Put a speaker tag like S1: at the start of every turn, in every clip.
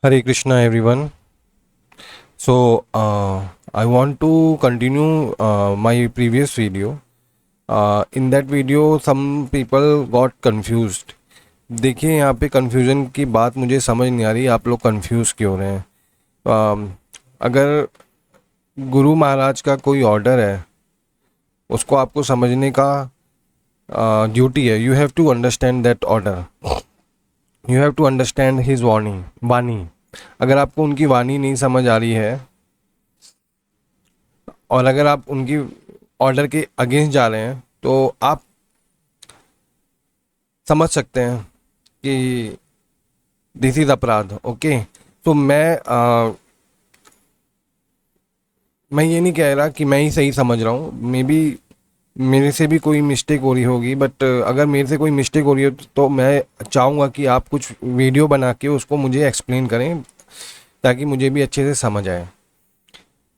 S1: Hare Krishna, everyone. I want to continue my previous video. In that video, some people got confused. देखिए यहाँ पे confusion की बात मुझे समझ नहीं आ रही, आप लोग कंफ्यूज क्यों हो रहे हैं। अगर गुरु महाराज का कोई ऑर्डर है, उसको आपको समझने का ड्यूटी है। You have to understand that order, you have to understand his वाणी। अगर आपको उनकी वाणी नहीं समझ आ रही है और अगर आप उनकी ऑर्डर के अगेंस्ट जा रहे हैं, तो आप समझ सकते हैं कि दिस इज़ अपराध। ओके, तो मैं ये नहीं कह रहा कि मैं ही सही समझ रहा हूँ। मे बी मेरे से भी कोई मिस्टेक हो रही होगी, बट अगर मेरे से कोई मिस्टेक हो रही हो तो मैं चाहूँगा कि आप कुछ वीडियो बना के उसको मुझे एक्सप्लेन करें, ताकि मुझे भी अच्छे से समझ आए।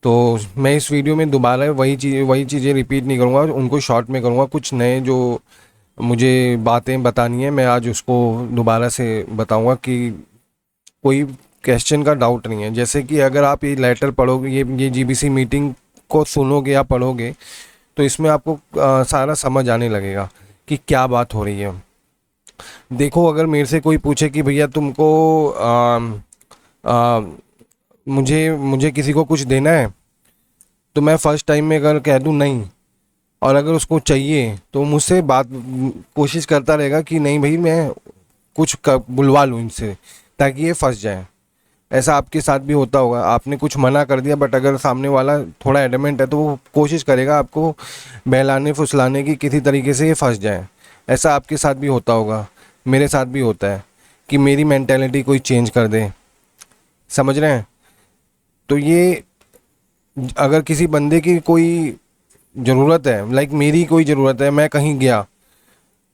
S1: तो मैं इस वीडियो में दोबारा वही चीज़ें रिपीट नहीं करूँगा, उनको शॉर्ट में करूँगा। कुछ नए जो मुझे बातें बतानी है, मैं आज उसको दोबारा से बताऊँगा कि कोई क्वेश्चन का डाउट नहीं है। जैसे कि अगर आप ये लेटर पढ़ोगे, ये जीबीसी मीटिंग को सुनोगे या पढ़ोगे, तो इसमें आपको सारा समझ आने लगेगा कि क्या बात हो रही है। देखो, अगर मेरे से कोई पूछे कि भैया तुमको आ, मुझे मुझे किसी को कुछ देना है, तो मैं फर्स्ट टाइम में अगर कह दूँ नहीं, और अगर उसको चाहिए तो मुझसे बात कोशिश करता रहेगा कि नहीं भाई, मैं बुलवा लूँ इनसे, ताकि ये फंस जाए। ऐसा आपके साथ भी होता होगा, आपने कुछ मना कर दिया, बट अगर सामने वाला थोड़ा एडमेंट है तो वो कोशिश करेगा आपको बहलाने फुसलाने की, किसी तरीके से ये फंस जाए। ऐसा आपके साथ भी होता होगा, मेरे साथ भी होता है कि मेरी मेंटेलिटी कोई चेंज कर दे। समझ रहे हैं? तो ये अगर किसी बंदे की कोई ज़रूरत है, लाइक मेरी कोई ज़रूरत है, मैं कहीं गया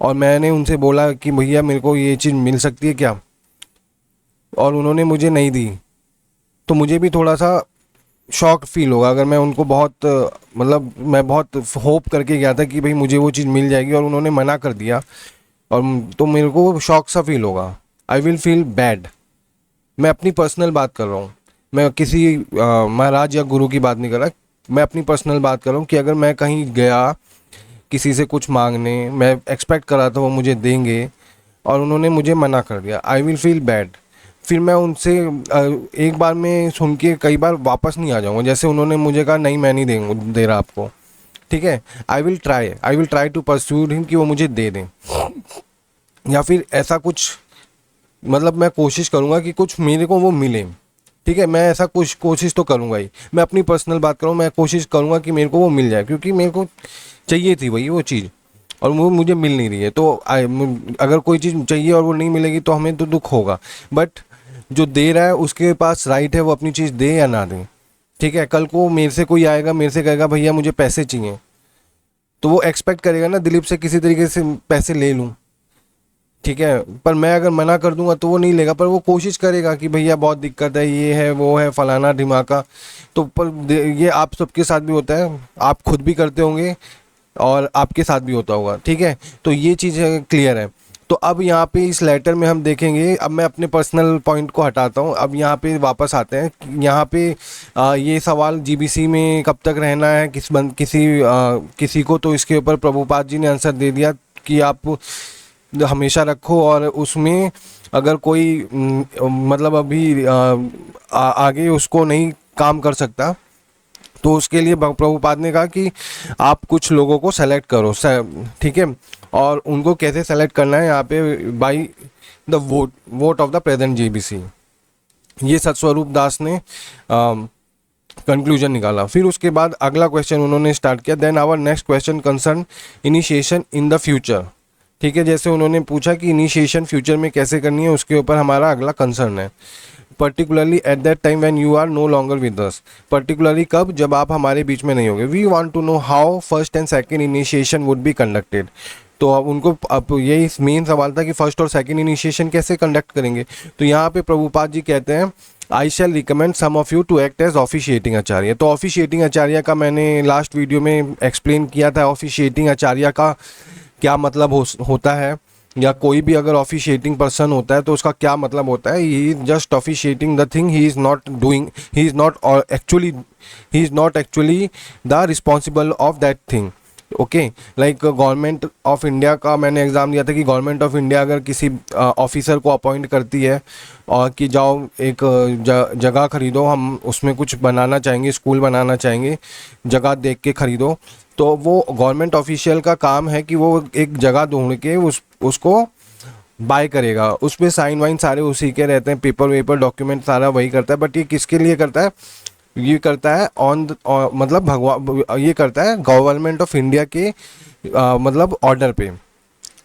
S1: और मैंने उनसे बोला कि भैया मेरे को ये चीज़ मिल सकती है क्या, और उन्होंने मुझे नहीं दी, तो मुझे भी थोड़ा सा शॉक फील होगा। अगर मैं उनको बहुत मतलब मैं बहुत होप करके गया था कि भाई मुझे वो चीज़ मिल जाएगी और उन्होंने मना कर दिया, और तो मेरे को शॉक सा फील होगा। I will feel bad. मैं अपनी पर्सनल बात कर रहा हूँ, मैं किसी महाराज या गुरु की बात नहीं कर रहा, मैं अपनी पर्सनल बात कर रहा हूँ कि अगर मैं कहीं गया किसी से कुछ मांगने, मैं एक्सपेक्ट कर रहा था वो मुझे देंगे और उन्होंने मुझे मना कर दिया, आई विल फील बैड। फिर मैं उनसे एक बार में सुन के कई बार वापस नहीं आ जाऊँगा। जैसे उन्होंने मुझे कहा नहीं, मैं नहीं दे रहा आपको, ठीक है, I will try to pursue him कि वो मुझे दे दें, या फिर ऐसा कुछ, मतलब मैं कोशिश करूँगा कि कुछ मेरे को वो मिले। ठीक है, मैं ऐसा कुछ कोशिश तो करूँगा ही। मैं अपनी पर्सनल बात करूँ, मैं कोशिश करूँगा कि मेरे को वो मिल जाए, क्योंकि मेरे को चाहिए थी वही वो चीज़, और वो मुझे मिल नहीं रही है। तो अगर कोई चीज़ चाहिए और वो नहीं मिलेगी तो हमें तो दुख होगा, बट जो दे रहा है उसके पास राइट है वो अपनी चीज़ दे या ना दे। ठीक है, कल को मेरे से कोई आएगा, मेरे से कहेगा भैया मुझे पैसे चाहिए, तो वो एक्सपेक्ट करेगा ना दिलीप से किसी तरीके से पैसे ले लूँ। ठीक है, पर मैं अगर मना कर दूंगा तो वो नहीं लेगा, पर वो कोशिश करेगा कि भैया बहुत दिक्कत है, ये है वो है फलाना ढिमाका। तो ये आप सबके साथ भी होता है, आप खुद भी करते होंगे और आपके साथ भी होता होगा। ठीक है, तो ये चीज़ क्लियर है। तो अब यहाँ पे इस लेटर में हम देखेंगे, अब मैं अपने पर्सनल पॉइंट को हटाता हूँ, अब यहाँ पे वापस आते हैं। यहाँ पे ये सवाल जीबीसी में कब तक रहना है किसी को, तो इसके ऊपर प्रभुपाद जी ने आंसर दे दिया कि आप हमेशा रखो, और उसमें अगर कोई मतलब अभी आगे उसको नहीं काम कर सकता, तो उसके लिए प्रभुपाद ने कहा कि आप कुछ लोगों को सेलेक्ट करो। ठीक है, और उनको कैसे सेलेक्ट करना है, यहाँ पे by the vote of the present GBC. ये सतस्वरूप दास ने कंक्लूजन निकाला। फिर उसके बाद अगला क्वेश्चन उन्होंने स्टार्ट किया, then our next question concern initiation in the future. ठीक है, जैसे उन्होंने पूछा कि इनिशिएशन फ्यूचर में कैसे करनी है, उसके ऊपर हमारा अगला कंसर्न है। Particularly at that time when you are no longer with us. Particularly कब, जब आप हमारे बीच में नहीं होगे। We want to know how first and second initiation would be conducted. तो अब उनको अब यही मेन सवाल था कि फर्स्ट और सेकंड इनिशिएशन कैसे कंडक्ट करेंगे। तो यहाँ पे प्रभुपाद जी कहते हैं, I shall recommend some of you to act as officiating acharya. तो ऑफिशिएटिंग आचार्य का मैंने लास्ट वीडियो में एक्सप्लेन किया था, ऑफिशिएटिंग आचार्य का क्या मतलब होता है। या कोई भी अगर ऑफिशिएटिंग पर्सन होता है तो उसका क्या मतलब होता है, he is just officiating the thing, he is not doing, he is not actually, he is not actually the responsible of that thing. Okay, like government of India का मैंने एग्ज़ाम दिया था कि गवर्नमेंट ऑफ इंडिया अगर किसी officer को appoint करती है और कि जाओ एक जगह खरीदो, हम उसमें कुछ बनाना चाहेंगे, स्कूल बनाना चाहेंगे, जगह देख के खरीदो, तो वो गवर्नमेंट ऑफिशियल का काम है कि वो एक जगह ढूंढ के उसको बाय करेगा, उसमें साइन वाइन सारे उसी के रहते हैं, पेपर वेपर डॉक्यूमेंट सारा वही करता है। बट ये किसके लिए करता है, ये करता है मतलब भगवान, ये करता है गवर्नमेंट ऑफ इंडिया के मतलब ऑर्डर पे,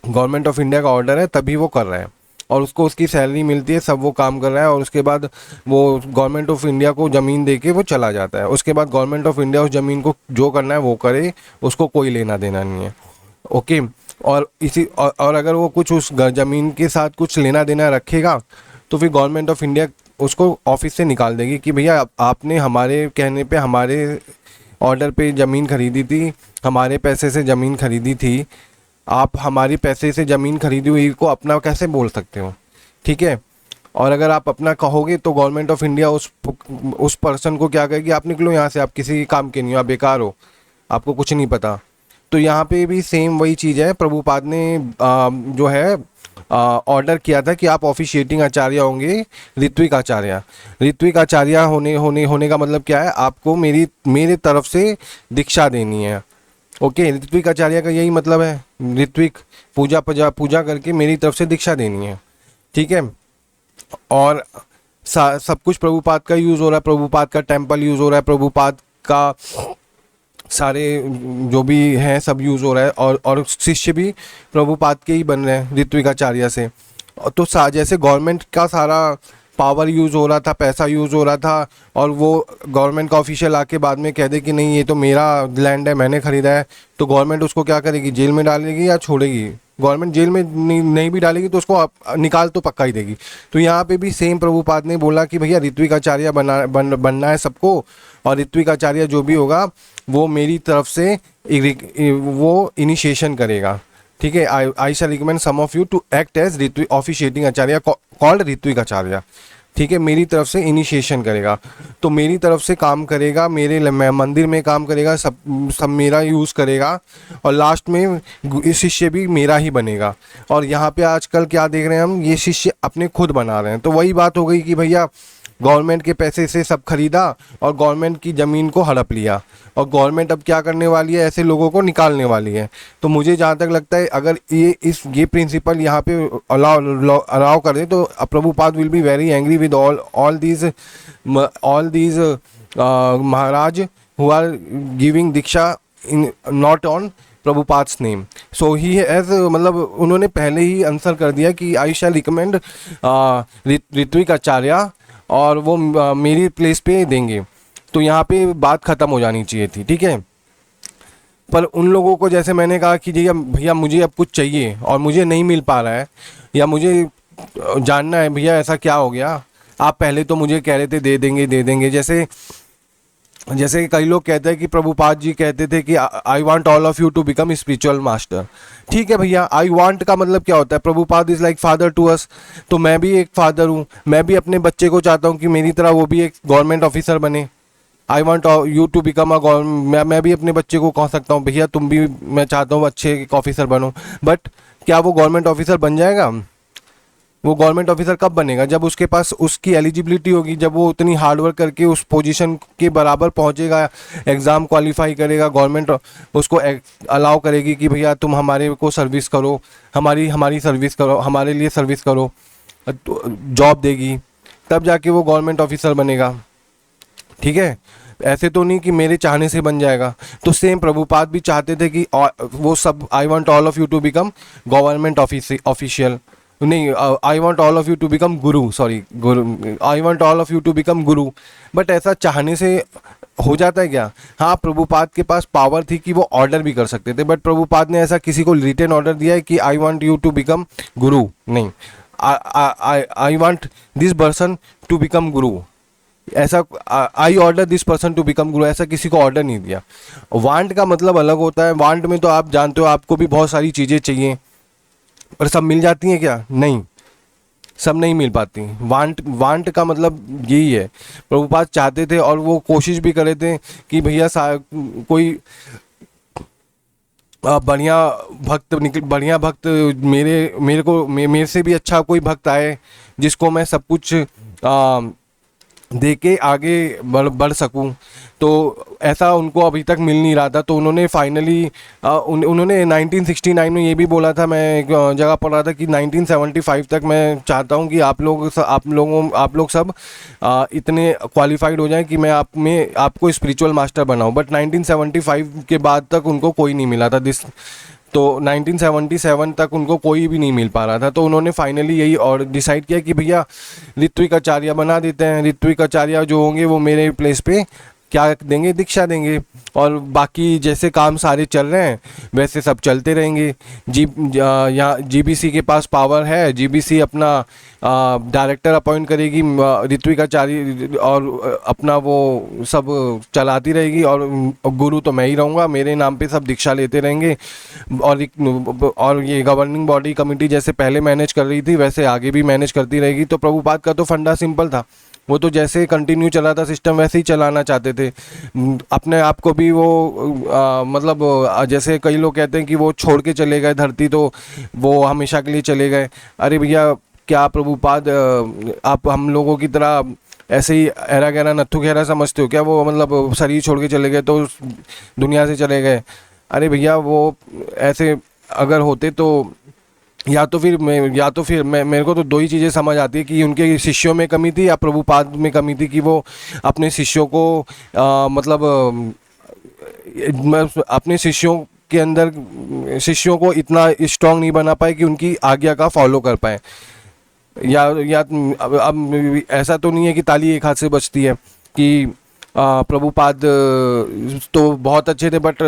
S1: गवर्नमेंट ऑफ इंडिया का ऑर्डर है तभी वो कर रहा है, और उसको उसकी सैलरी मिलती है, सब वो काम कर रहा है, और उसके बाद वो गवर्नमेंट ऑफ इंडिया को ज़मीन दे के वो चला जाता है। उसके बाद गवर्नमेंट ऑफ इंडिया उस ज़मीन को जो करना है वो करे, उसको कोई लेना देना नहीं है। ओके, और और अगर वो कुछ उस ज़मीन के साथ कुछ लेना देना रखेगा तो फिर गवर्नमेंट ऑफ इंडिया उसको ऑफिस से निकाल देगी कि भैया आपने हमारे कहने पे, हमारे ऑर्डर पे ज़मीन खरीदी थी, हमारे पैसे से ज़मीन खरीदी थी, आप हमारी पैसे से ज़मीन खरीदी हुई को अपना कैसे बोल सकते हो, ठीक है। और अगर आप अपना कहोगे तो गवर्नमेंट ऑफ इंडिया उस पर्सन को क्या कहेगी, आप निकलो यहाँ से, आप किसी काम के नहीं हो, आप बेकार हो, आपको कुछ नहीं पता। तो यहाँ पे भी सेम वही चीज़ है, प्रभुपाद ने जो है ऑर्डर किया था कि आप ऑफिशिएटिंग आचार्य होंगे ऋत्विक आचार्य। ऋत्विक आचार्य होने का मतलब क्या है, आपको मेरे तरफ से दीक्षा देनी है। ओके, ऋत्विक आचार्य का यही मतलब है, ऋत्विक पूजा करके मेरी तरफ से दीक्षा देनी है, ठीक है। और सब कुछ प्रभुपाद का यूज़ हो रहा है, प्रभुपाद का टेम्पल यूज़ हो रहा है, प्रभुपाद का सारे जो भी हैं सब यूज़ हो रहा है, और शिष्य भी प्रभुपाद के ही बन रहे हैं ऋत्विक आचार्य से। तो जैसे गवर्नमेंट का सारा पावर यूज़ हो रहा था, पैसा यूज़ हो रहा था, और वो गवर्नमेंट का ऑफिशियल आके बाद में कह दे कि नहीं ये तो मेरा लैंड है, मैंने ख़रीदा है, तो गवर्नमेंट उसको क्या करेगी, जेल में डालेगी या छोड़ेगी। गवर्नमेंट जेल में नहीं भी डालेगी तो उसको निकाल तो पक्का ही देगी। तो यहाँ पे भी सेम प्रभुपाद ने बोला कि भैया ऋत्विक आचार्य बनना है सबको, और ऋत्विक आचार्य जो भी होगा वो मेरी तरफ से वो इनिशिएशन करेगा, ठीक है। I shall recommend some of you to act as ritvik officiating acharya called ritvik acharya, ठीक है, मेरी तरफ से इनिशिएशन करेगा, तो मेरी तरफ से काम करेगा, मेरे मंदिर में काम करेगा, सब मेरा यूज़ करेगा, और लास्ट में शिष्य भी मेरा ही बनेगा। और यहाँ पे आजकल क्या देख रहे हैं हम, ये शिष्य अपने खुद बना रहे हैं। तो वही बात हो गई कि भैया गवर्नमेंट के पैसे से सब खरीदा और गवर्नमेंट की ज़मीन को हड़प लिया, और गवर्नमेंट अब क्या करने वाली है, ऐसे लोगों को निकालने वाली है। तो मुझे जहाँ तक लगता है अगर ये प्रिंसिपल यहाँ पे अलाउ कर दे तो Prabhupada will be very angry with all these Maharaj who are giving diksha in not on Prabhupada's नेम। सो ही एज मतलब उन्होंने पहले ही आंसर कर दिया कि आई शैल रिकमेंड ऋत्विक आचार्य, और वो मेरी प्लेस पे देंगे। तो यहाँ पे बात ख़त्म हो जानी चाहिए थी, ठीक है। पर उन लोगों को, जैसे मैंने कहा कि भैया मुझे अब कुछ चाहिए और मुझे नहीं मिल पा रहा है, या मुझे जानना है भैया ऐसा क्या हो गया, आप पहले तो मुझे कह रहे थे दे देंगे। जैसे कई लोग कहते हैं कि प्रभुपाद जी कहते थे कि I want all of you to become spiritual master. ठीक है भैया, आई वांट का मतलब क्या होता है, Prabhupada is like father to us, तो मैं भी एक फादर हूँ, मैं भी अपने बच्चे को चाहता हूँ कि मेरी तरह वो भी एक गवर्नमेंट ऑफिसर बने। I want you to become मैं भी अपने बच्चे को कह सकता हूँ भैया तुम भी, मैं चाहता हूँ अच्छे एक ऑफिसर बनो। बट क्या वो गवर्नमेंट ऑफिसर बन जाएगा? वो गवर्नमेंट ऑफिसर कब बनेगा? जब उसके पास उसकी एलिजिबिलिटी होगी, जब वो उतनी हार्डवर्क करके उस पोजीशन के बराबर पहुंचेगा, एग्ज़ाम क्वालिफाई करेगा, गवर्नमेंट उसको अलाउ करेगी कि भैया तुम हमारे को सर्विस करो, हमारी सर्विस करो, हमारे लिए सर्विस करो, तो जॉब देगी, तब जाके वो गवर्नमेंट ऑफिसर बनेगा। ठीक है, ऐसे तो नहीं कि मेरे चाहने से बन जाएगा। तो सेम प्रभुपाद भी चाहते थे कि वो सब, I want all of you to become government official, नहीं, I want all of you to become guru, sorry guru, I want all of you to become guru. But ऐसा चाहने से हो जाता है क्या? हाँ, प्रभुपाद के पास पावर थी कि वो ऑर्डर भी कर सकते थे, बट प्रभुपाद ने ऐसा किसी को रिटन ऑर्डर दिया है कि I want you to become guru? नहीं, I want this person to become guru, ऐसा I order this person to become guru, ऐसा किसी को ऑर्डर नहीं दिया। वांट का मतलब अलग होता है। वांट में तो आप जानते हो, आपको भी बहुत सारी चीज़ें चाहिए, पर सब मिल जाती हैं क्या? नहीं, सब नहीं मिल पाती। वांट वांट का मतलब यही है। प्रभुपाद चाहते थे और वो कोशिश भी करे थे कि भैया कोई बढ़िया बढ़िया भक्त मेरे मेरे को मेरे से भी अच्छा कोई भक्त आए, जिसको मैं सब कुछ दे के आगे बढ़ सकूं। तो ऐसा उनको अभी तक मिल नहीं रहा था। तो उन्होंने फाइनली उन्होंने 1969 में ये भी बोला था, मैं एक जगह पढ़ रहा था कि 1975 तक मैं चाहता हूँ कि आप लोग सब इतने क्वालिफाइड हो जाएं कि मैं आपको स्पिरिचुअल मास्टर बनाऊं। बट 1975 के बाद तक उनको कोई नहीं मिला था तो 1977 तक उनको कोई भी नहीं मिल पा रहा था। तो उन्होंने फाइनली यही और डिसाइड किया कि भैया ऋत्विक आचार्य बना देते हैं। ऋत्विक आचार्य जो होंगे वो मेरे प्लेस पे क्या देंगे, दीक्षा देंगे, और बाकी जैसे काम सारे चल रहे हैं वैसे सब चलते रहेंगे। यहाँ जीबीसी के पास पावर है, जीबीसी अपना डायरेक्टर अपॉइंट करेगी ऋत्विक आचार्य, और अपना वो सब चलाती रहेगी, और गुरु तो मैं ही रहूँगा, मेरे नाम पे सब दीक्षा लेते रहेंगे। और ये गवर्निंग बॉडी कमेटी जैसे पहले मैनेज कर रही थी वैसे आगे भी मैनेज करती रहेगी। तो प्रभुपाद का तो फंडा सिंपल था, वो तो जैसे कंटिन्यू चला था सिस्टम वैसे ही चलाना चाहते थे। अपने आप को भी वो मतलब जैसे कई लोग कहते हैं कि वो छोड़ के चले गए धरती तो वो हमेशा के लिए चले गए। अरे भैया, क्या प्रभुपाद आप हम लोगों की तरह ऐसे ही ऐरा गहरा नत्थु गहरा समझते हो क्या? वो मतलब शरीर छोड़ के चले गए तो दुनिया से चले गए? अरे भैया, वो ऐसे अगर होते तो या तो फिर मेरे को तो दो ही चीज़ें समझ आती है कि उनके शिष्यों में कमी थी या प्रभुपाद में कमी थी कि वो अपने शिष्यों को मतलब अपने शिष्यों के अंदर शिष्यों को इतना स्ट्रांग नहीं बना पाए कि उनकी आज्ञा का फॉलो कर पाए। या अब ऐसा तो नहीं है कि ताली एक हाथ से बजती है कि प्रभुपाद तो बहुत अच्छे थे, बट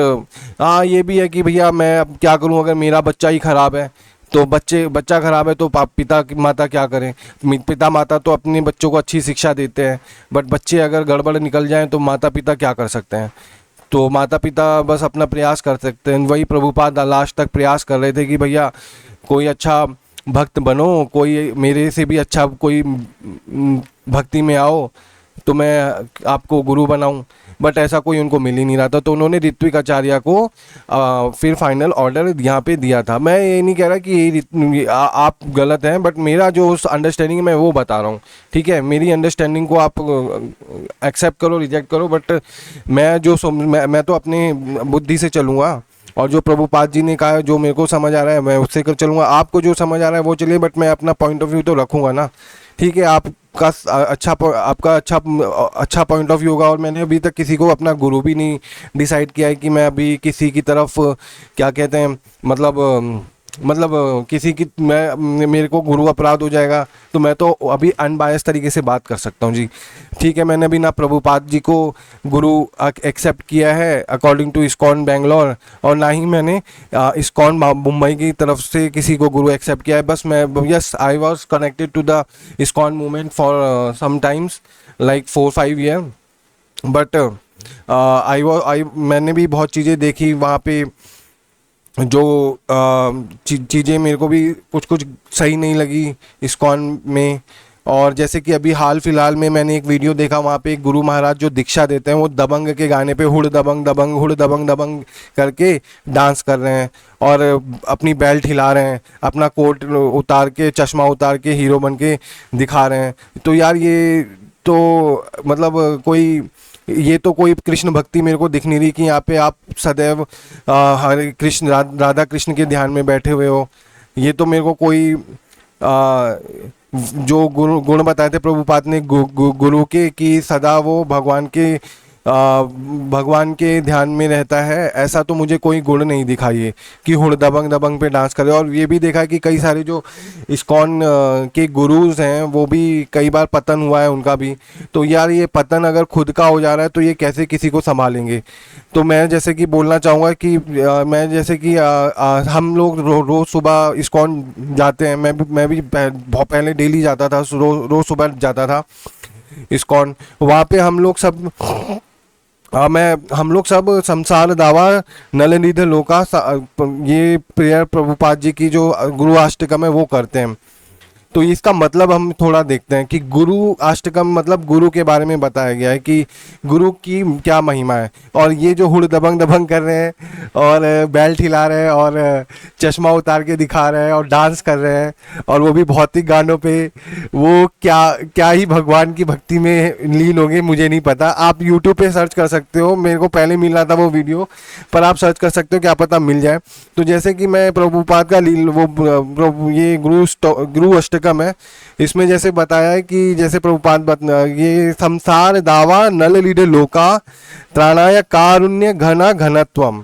S1: हाँ ये भी है कि भैया मैं अब क्या करूं, अगर मेरा बच्चा ही खराब है तो बच्चा खराब है तो पिता माता क्या करें? पिता माता तो अपने बच्चों को अच्छी शिक्षा देते हैं, बट बच्चे अगर गड़बड़ निकल जाएं तो माता पिता क्या कर सकते हैं? तो माता पिता बस अपना प्रयास कर सकते हैं। वही प्रभुपाद लास्ट तक प्रयास कर रहे थे कि भैया कोई अच्छा भक्त बनो, कोई मेरे से भी अच्छा कोई भक्ति में आओ तो मैं आपको गुरु बनाऊं। बट ऐसा कोई उनको मिल ही नहीं रहा था। तो उन्होंने ऋत्विक आचार्य को फिर फाइनल ऑर्डर यहाँ पे दिया था। मैं ये नहीं कह रहा कि आप गलत हैं, बट मेरा जो अंडरस्टैंडिंग है मैं वो बता रहा हूँ, ठीक है? मेरी अंडरस्टैंडिंग को आप एक्सेप्ट करो, रिजेक्ट करो, बट मैं तो अपने बुद्धि से चलूँगा, और जो प्रभुपाद जी ने कहा है, जो मेरे को समझ आ रहा है मैं उससे कर चलूँगा। आपको जो समझ आ रहा है वो चलिए, बट मैं अपना पॉइंट ऑफ व्यू तो रखूँगा ना, ठीक है? आपका अच्छा पॉइंट ऑफ व्यू होगा। और मैंने अभी तक किसी को अपना गुरु भी नहीं डिसाइड किया है कि मैं अभी किसी की तरफ क्या कहते हैं मतलब किसी की मेरे को गुरु अपराध हो जाएगा। तो मैं तो अभी अनबायस तरीके से बात कर सकता हूँ जी, ठीक है? मैंने भी ना प्रभुपाद जी को गुरु एक्सेप्ट किया है अकॉर्डिंग टू इस्कॉन बैंगलोर, और ना ही मैंने इस्कॉन मुंबई की तरफ से किसी को गुरु एक्सेप्ट किया है। बस मैं yes I was connected to the ISKCON movement for some times like 4-5 year, but मैंने भी बहुत चीज़ें देखी वहाँ पे जो चीज़ें मेरे को भी कुछ कुछ सही नहीं लगी इस्कॉन में। और जैसे कि अभी हाल फिलहाल में मैंने एक वीडियो देखा, वहाँ पे एक गुरु महाराज जो दीक्षा देते हैं वो दबंग के गाने पे हुड़ दबंग दबंग हुड़ दबंग दबंग करके डांस कर रहे हैं, और अपनी बेल्ट हिला रहे हैं, अपना कोट उतार के चश्मा उतार के हीरो बन के दिखा रहे हैं। तो यार ये तो मतलब ये तो कोई कृष्ण भक्ति मेरे को दिख नहीं रही कि यहाँ पे आप सदैव हरे कृष्ण राधा कृष्ण के ध्यान में बैठे हुए हो। ये तो मेरे को कोई जो गुण बताए थे प्रभुपाद ने गुरु के कि सदा वो भगवान के ध्यान में रहता है, ऐसा तो मुझे कोई गुण नहीं दिखाई है कि हुड़ दबंग दबंग पे डांस करे। और ये भी देखा कि कई सारे जो इस्कॉन के गुरुज हैं वो भी कई बार पतन हुआ है उनका भी। तो यार ये पतन अगर खुद का हो जा रहा है तो ये कैसे किसी को संभालेंगे? तो मैं जैसे कि बोलना चाहूँगा कि मैं जैसे कि हम लोग रोज़ सुबह इस्कॉन जाते हैं, मैं भी बहुत पहले डेली जाता था, रोज़ सुबह जाता था इस्कॉन। वहाँ पे हम लोग सब मैं हम लोग सब संसार दावा नलनिधि लोका ये प्रेयर प्रभुपाद जी की जो गुरु अष्टकम है वो करते हैं। तो इसका मतलब हम थोड़ा देखते हैं कि गुरु अष्टकम मतलब गुरु के बारे में बताया गया है कि गुरु की क्या महिमा है। और ये जो हुड़ दबंग दबंग कर रहे हैं और बेल्ट हिला रहे हैं और चश्मा उतार के दिखा रहे हैं और डांस कर रहे हैं और वो भी भौतिक गानों पे, वो क्या क्या ही भगवान की भक्ति में लीन होंगे मुझे नहीं पता। आप यूट्यूब पे सर्च कर सकते हो, मेरे को पहले मिल रहा था वो वीडियो, पर आप सर्च कर सकते हो, क्या पता मिल जाए। तो जैसे कि मैं प्रभुपाद का ये गुरु अष्टकम है, इसमें जैसे बताया है कि जैसे ये संसार दावा नल लीडे लोका त्राणाय कारुण्य घना घनत्वम।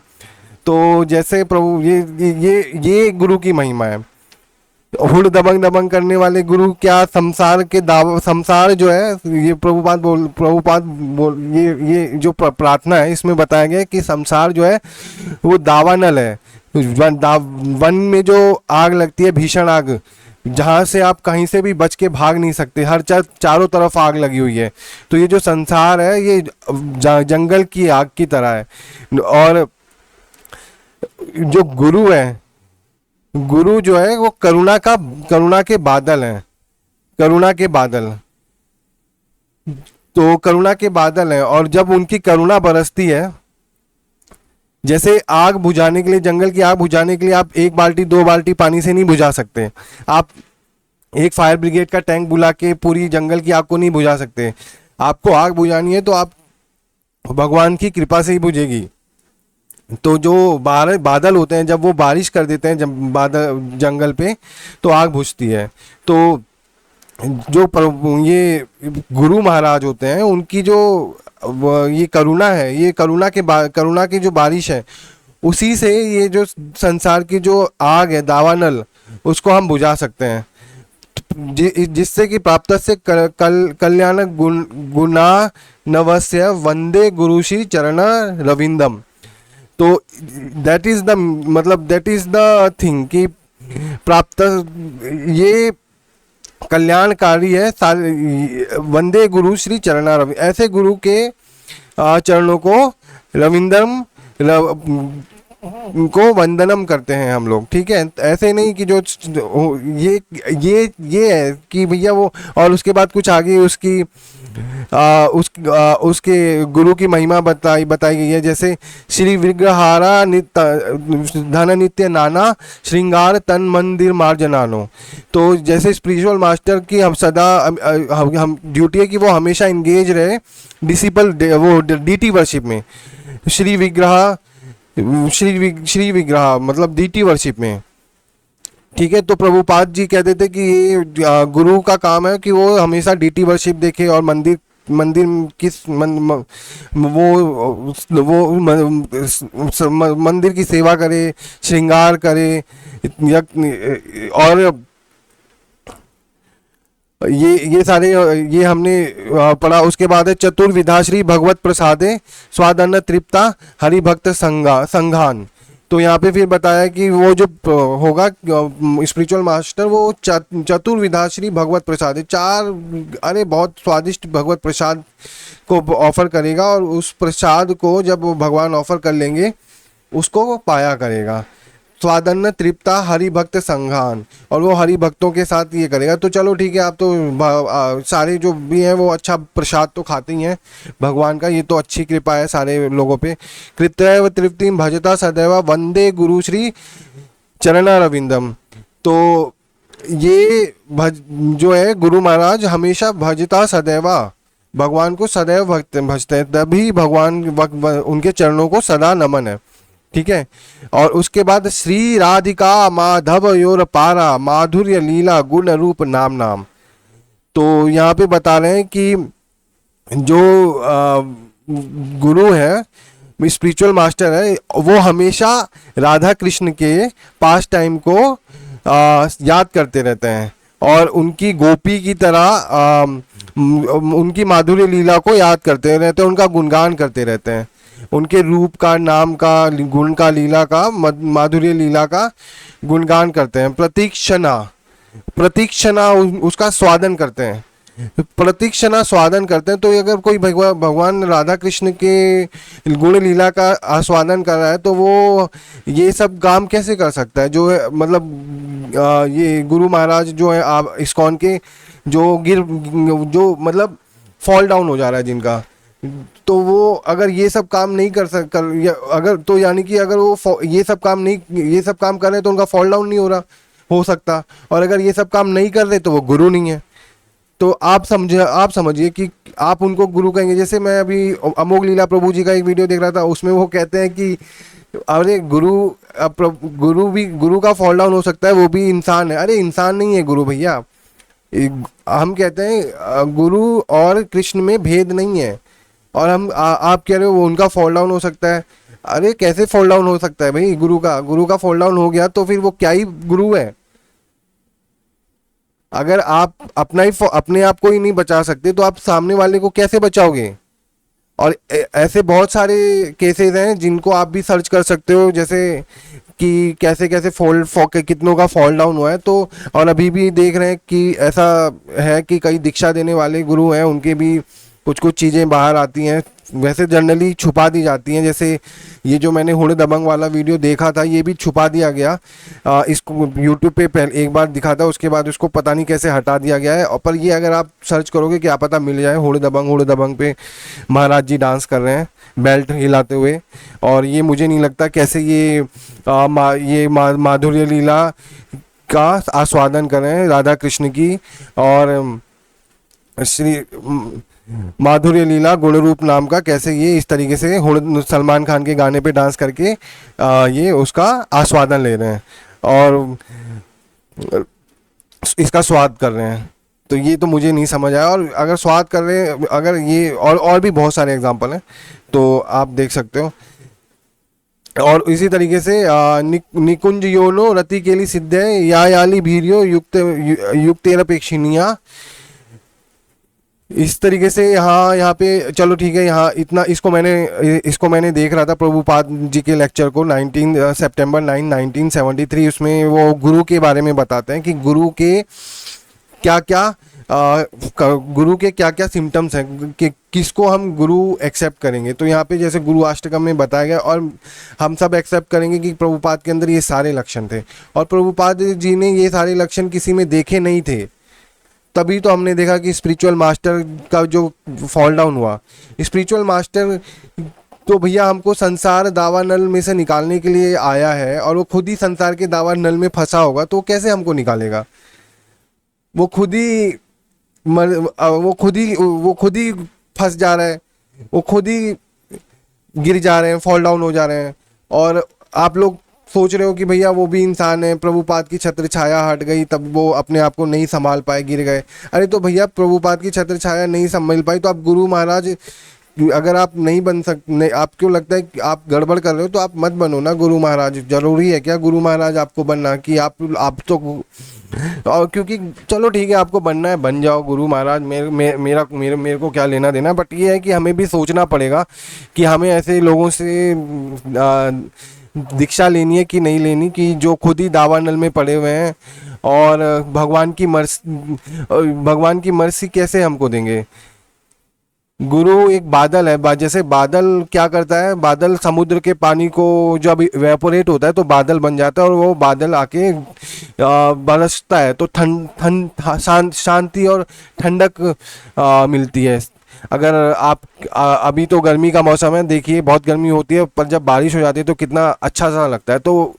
S1: तो जैसे प्रभु ये गुरु की महिमा है। हुड़ दबंग दबंग करने वाले गुरु क्या संसार के दावा, संसार जो है ये प्रभुपाद बोल ये जो प्रार्थना है इसमें बताया गया है कि संसार जो है वो दावानल है। वन में जो आग लगती है, भीषण आग, जहाँ से आप कहीं से भी बच के भाग नहीं सकते, हर चारों तरफ आग लगी हुई है। तो ये जो संसार है ये जंगल की आग की तरह है। और जो गुरु है, गुरु जो है वो करुणा के बादल हैं, करुणा के बादल। तो करुणा के बादल हैं और जब उनकी करुणा बरसती है, जैसे आग बुझाने के लिए, जंगल की आग बुझाने के लिए आप एक बाल्टी दो बाल्टी पानी से नहीं बुझा सकते। आप एक फायर ब्रिगेड का टैंक बुला के पूरी जंगल की आग को नहीं बुझा सकते। आपको आग बुझानी है तो आप भगवान की कृपा से ही बुझेगी। तो जो बादल होते हैं जब वो बारिश कर देते हैं जब बादल जंगल पे, तो आग बुझती है। तो ये गुरु महाराज होते हैं, उनकी जो ये करुणा है, ये करुणा की जो बारिश है, उसी से ये जो संसार की जो आग है दावानल, उसको हम बुझा सकते हैं। जिससे कि प्राप्त से कल्याण गुणा नवस्य वंदे गुरु श्री चरण रविंदम। तो दैट इज द मतलब दैट इज द थिंग कि प्राप्त ये कल्याणकारी है। वंदे गुरु श्री चरणा रवि, ऐसे गुरु के चरणों को रविंदम को वंदनम करते हैं हम लोग, ठीक है। ऐसे नहीं कि जो ये है कि भैया वो, और उसके बाद कुछ आगे उसकी उसके गुरु की महिमा बताई गई है। जैसे श्री विग्रहारा धन नित्य नाना श्रृंगार तन मंदिर मार्जनानो। तो जैसे स्पिरिचुअल मास्टर की हम सदा हम ड्यूटी है कि वो हमेशा इंगेज रहे डिसिपल वो डीटी वर्शिप में। श्री विग्रह मतलब डीटी वर्शिप में, ठीक है। तो प्रभुपाद जी कहते थे कि ये गुरु का काम है कि वो हमेशा डीटी वर्शिप देखे और मंदिर मंदिर की सेवा करे, श्रृंगार करे। और ये सारे ये हमने पढ़ा। उसके बाद है चतुर्विधा श्री भगवत प्रसादे स्वादन्न तृप्ता हरिभक्त संघान। तो यहाँ पे फिर बताया कि वो जो होगा स्पिरिचुअल मास्टर, वो चतुर्विधा श्री भगवत प्रसाद, बहुत स्वादिष्ट भगवत प्रसाद को ऑफर करेगा। और उस प्रसाद को जब भगवान ऑफर कर लेंगे उसको पाया करेगा। स्वादन्न तृप्ता हरिभक्त संघान, और वो हरि भक्तों के साथ ये करेगा। तो चलो ठीक है, आप तो सारे जो भी हैं वो अच्छा प्रसाद तो खाते ही हैं भगवान का, ये तो अच्छी कृपा है सारे लोगों पे। कृत्यव तृप्ति भजता सदैव वंदे गुरु श्री चरणा रविंदम। तो ये जो है गुरु महाराज हमेशा भजता सदैवा, भगवान को सदैव भजते हैं, तभी भगवान उनके चरणों को सदा नमन है, ठीक है। और उसके बाद श्री राधिका माधव योर पारा माधुर्य लीला गुण रूप नाम। तो यहाँ पे बता रहे हैं कि जो गुरु है, स्पिरिचुअल मास्टर है, वो हमेशा राधा कृष्ण के पास टाइम को याद करते रहते हैं और उनकी गोपी की तरह उनकी माधुर्य लीला को याद करते रहते हैं, उनका गुणगान करते रहते हैं, उनके रूप का, नाम का, गुण का, लीला का, माधुर्य लीला का गुणगान करते हैं। प्रतीक्षणा उसका स्वादन करते हैं। प्रतीक्षणा स्वादन करते हैं। तो अगर कोई भगवान राधा कृष्ण के गुण लीला का आस्वादन कर रहा है तो वो ये सब काम कैसे कर सकता है? जो है मतलब ये गुरु महाराज जो है आप इस्कॉन के, जो मतलब फॉल डाउन हो जा रहा है जिनका, तो वो अगर ये सब काम नहीं अगर तो यानी कि अगर वो ये सब काम कर रहे हैं तो उनका फॉल डाउन नहीं हो सकता। और अगर ये सब काम नहीं कर रहे तो वो गुरु नहीं है। तो आप समझिए कि आप उनको गुरु कहेंगे। जैसे मैं अभी अमोघ लीला प्रभु जी का एक वीडियो देख रहा था, उसमें वो कहते हैं कि अरे गुरु का फॉल डाउन हो सकता है, वो भी इंसान है। अरे इंसान नहीं है गुरु भैया। हम कहते हैं गुरु और कृष्ण में भेद नहीं है। और आप कह रहे हो वो उनका फॉल डाउन हो सकता है। अरे कैसे फॉल डाउन हो सकता है भाई? गुरु का फॉल डाउन हो गया तो फिर वो क्या ही गुरु है? अगर आप अपने आप को ही नहीं बचा सकते तो आप सामने वाले को कैसे बचाओगे? और ऐसे बहुत सारे केसेस हैं जिनको आप भी सर्च कर सकते हो, जैसे कि कैसे कैसे कितनों का फॉल डाउन हुआ है। तो और अभी भी देख रहे हैं कि ऐसा है कि कई दीक्षा देने वाले गुरु हैं, उनके भी कुछ कुछ चीज़ें बाहर आती हैं, वैसे जनरली छुपा दी जाती हैं। जैसे ये जो मैंने हुड़ दबंग वाला वीडियो देखा था, ये भी छुपा दिया गया। इसको यूट्यूब पे पहले एक बार दिखा था, उसके बाद उसको पता नहीं कैसे हटा दिया गया है। और पर ये अगर आप सर्च करोगे क्या पता मिल जाए, हुड़ दबंग पे महाराज जी डांस कर रहे हैं बेल्ट हिलाते हुए। और ये मुझे नहीं लगता कैसे माधुर्य लीला का आस्वादन कर रहे हैं राधा कृष्ण की। और श्री माधुर्य लीला गुण रूप नाम का कैसे ये इस तरीके से सलमान खान के गाने पे डांस करके ये उसका आस्वादन ले रहे हैं और इसका स्वाद कर रहे हैं। तो ये तो मुझे नहीं समझ आया। और अगर स्वाद कर रहे हैं, अगर ये और भी बहुत सारे एग्जांपल हैं तो आप देख सकते हो। और इसी तरीके से निकुंज योनो रति केली सिद्धे या याली भीरियो युक्तेरपेक्षिनिया, इस तरीके से यहाँ पे चलो ठीक है। यहाँ इतना इसको मैंने देख रहा था प्रभुपाद जी के लेक्चर को 19 सितंबर 9 1973। उसमें वो गुरु के बारे में बताते हैं कि गुरु के क्या क्या सिम्टम्स हैं, कि किसको हम गुरु एक्सेप्ट करेंगे। तो यहाँ पे जैसे गुरु अष्टकम में बताया गया, और हम सब एक्सेप्ट करेंगे कि प्रभुपाद के अंदर ये सारे लक्षण थे। और प्रभुपाद जी ने ये सारे लक्षण किसी में देखे नहीं थे, तभी तो हमने देखा कि स्पिरिचुअल मास्टर का जो फॉल डाउन हुआ। स्पिरिचुअल मास्टर तो भैया हमको संसार दावा नल में से निकालने के लिए आया है, और वो खुद ही संसार के दावा नल में फंसा होगा, तो कैसे हमको निकालेगा? वो खुद ही फंस जा रहा है, वो खुद ही गिर जा रहे हैं, फॉल डाउन हो जा रहे हैं। और आप लोग सोच रहे हो कि भैया वो भी इंसान है, प्रभुपाद की छत्र छाया हट गई तब वो अपने आप को नहीं संभाल पाए, गिर गए। अरे तो भैया प्रभुपाद की छत्र छाया नहीं संभाल पाई तो आप गुरु महाराज, अगर आप नहीं बन सकते, आपको लगता है कि आप गड़बड़ कर रहे हो तो आप मत बनो ना गुरु महाराज। जरूरी है क्या गुरु महाराज आपको बनना? कि आप तो और क्योंकि चलो ठीक है आपको बनना है बन जाओ गुरु महाराज, मेरे को क्या लेना देना। बट ये है कि हमें भी सोचना पड़ेगा कि हमें ऐसे लोगों से दीक्षा लेनी है कि नहीं लेनी, कि जो खुद ही दावानल में पड़े हुए हैं। और भगवान की मर्सी कैसे हमको देंगे? गुरु एक बादल है, जैसे बादल क्या करता है, बादल समुद्र के पानी को जब इवेपोरेट होता है तो बादल बन जाता है, और वो बादल आके बरसता है तो शांति और ठंडक मिलती है। अगर आप अभी तो गर्मी का मौसम है, देखिए बहुत गर्मी होती है, पर जब बारिश हो जाती है तो कितना अच्छा सा लगता है। तो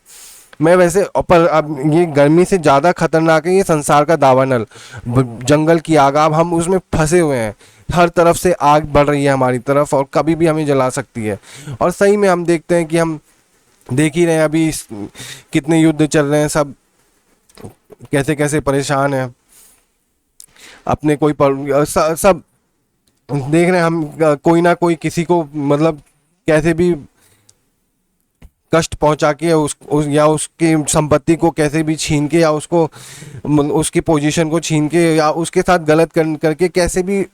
S1: मैं वैसे, पर अब ये गर्मी से ज़्यादा खतरनाक है ये संसार का दावानल, जंगल की आग। अब हम उसमें फंसे हुए हैं, हर तरफ से आग बढ़ रही है हमारी तरफ और कभी भी हमें जला सकती है। और सही में हम देखते हैं कि हम देख ही रहे हैं अभी कितने युद्ध चल रहे हैं, सब कैसे कैसे परेशान हैं अपने सब देख रहे हैं हम, कोई ना कोई किसी को मतलब कैसे भी कष्ट पहुंचा के या उसकी संपत्ति को कैसे भी छीन के, या उसको उसकी पोजीशन को छीन के, या उसके साथ गलत करके कैसे भी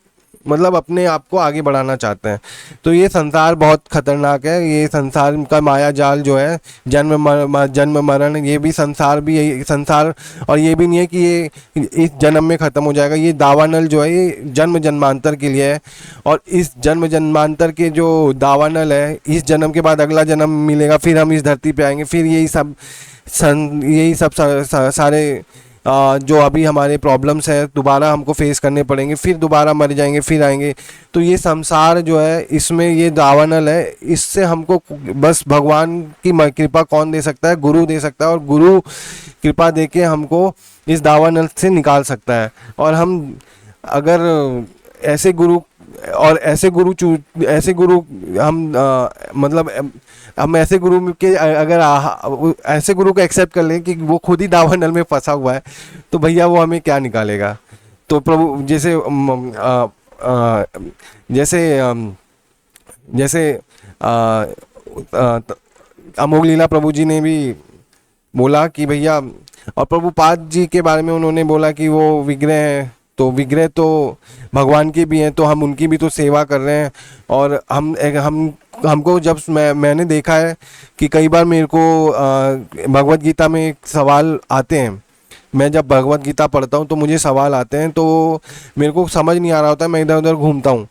S1: मतलब अपने आप को आगे बढ़ाना चाहते हैं। तो ये संसार बहुत खतरनाक है, ये संसार का माया जाल जो है, जन्म मरण, ये भी संसार भी यही संसार। और ये भी नहीं है कि ये इस जन्म में ख़त्म हो जाएगा, ये दावानल जो है ये जन्म जन्मांतर के लिए है। और इस जन्म जन्मांतर के जो दावानल है, इस जन्म के बाद अगला जन्म मिलेगा, फिर हम इस धरती पे आएंगे, फिर यही सब सारे जो अभी हमारे प्रॉब्लम्स हैं दोबारा हमको फेस करने पड़ेंगे, फिर दोबारा मर जाएंगे, फिर आएंगे। तो ये संसार जो है, इसमें ये दावानल है, इससे हमको बस भगवान की कृपा कौन दे सकता है? गुरु दे सकता है, और गुरु कृपा दे के हमको इस दावानल से निकाल सकता है। और हम अगर ऐसे गुरु ऐसे गुरु हम मतलब हम ऐसे गुरु के अगर ऐसे गुरु को एक्सेप्ट कर लें कि वो खुद ही दावानल में फंसा हुआ है, तो भैया वो हमें क्या निकालेगा? तो प्रभु जैसे जैसे जैसे अमोघ लीला प्रभु जी ने भी बोला कि भैया, और प्रभुपाद जी के बारे में उन्होंने बोला कि वो विग्रह हैं, तो विग्रह तो भगवान के भी हैं, तो हम उनकी भी तो सेवा कर रहे हैं। और हमको जब मैंने देखा है कि कई बार मेरे को भगवत गीता में एक सवाल आते हैं, मैं जब भगवत गीता पढ़ता हूँ तो मुझे सवाल आते हैं, तो मेरे को समझ नहीं आ रहा होता, मैं इधर उधर घूमता हूँ,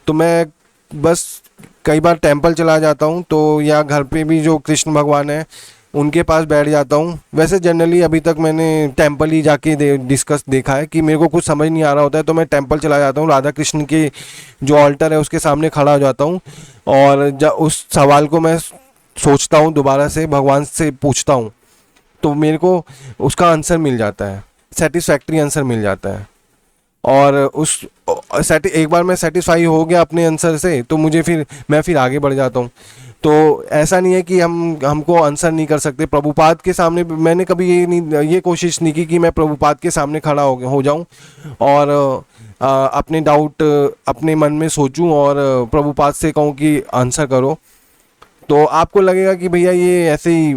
S1: तो मैं बस कई बार टेंपल चला जाता हूँ, तो या घर पे भी जो कृष्ण भगवान है उनके पास बैठ जाता हूँ। वैसे जनरली अभी तक मैंने टेंपल ही जाके देखा है कि मेरे को कुछ समझ नहीं आ रहा होता है, तो मैं टेंपल चला जाता हूँ, राधा कृष्ण के जो ऑल्टर है उसके सामने खड़ा हो जाता हूँ, और जब उस सवाल को मैं सोचता हूँ, दोबारा से भगवान से पूछता हूँ, तो मेरे को उसका आंसर मिल जाता है, सेटिस्फैक्ट्री आंसर मिल जाता है। और एक बार मैं सेटिस्फाई हो गया अपने आंसर से, तो मैं फिर आगे बढ़ जाता हूँ। तो ऐसा नहीं है कि हमको आंसर नहीं कर सकते। प्रभुपाद के सामने मैंने कभी ये कोशिश नहीं की कि मैं प्रभुपाद के सामने खड़ा हो जाऊं और अपने डाउट अपने मन में सोचूं और प्रभुपाद से कहूं कि आंसर करो। तो आपको लगेगा कि भैया ये ऐसे ही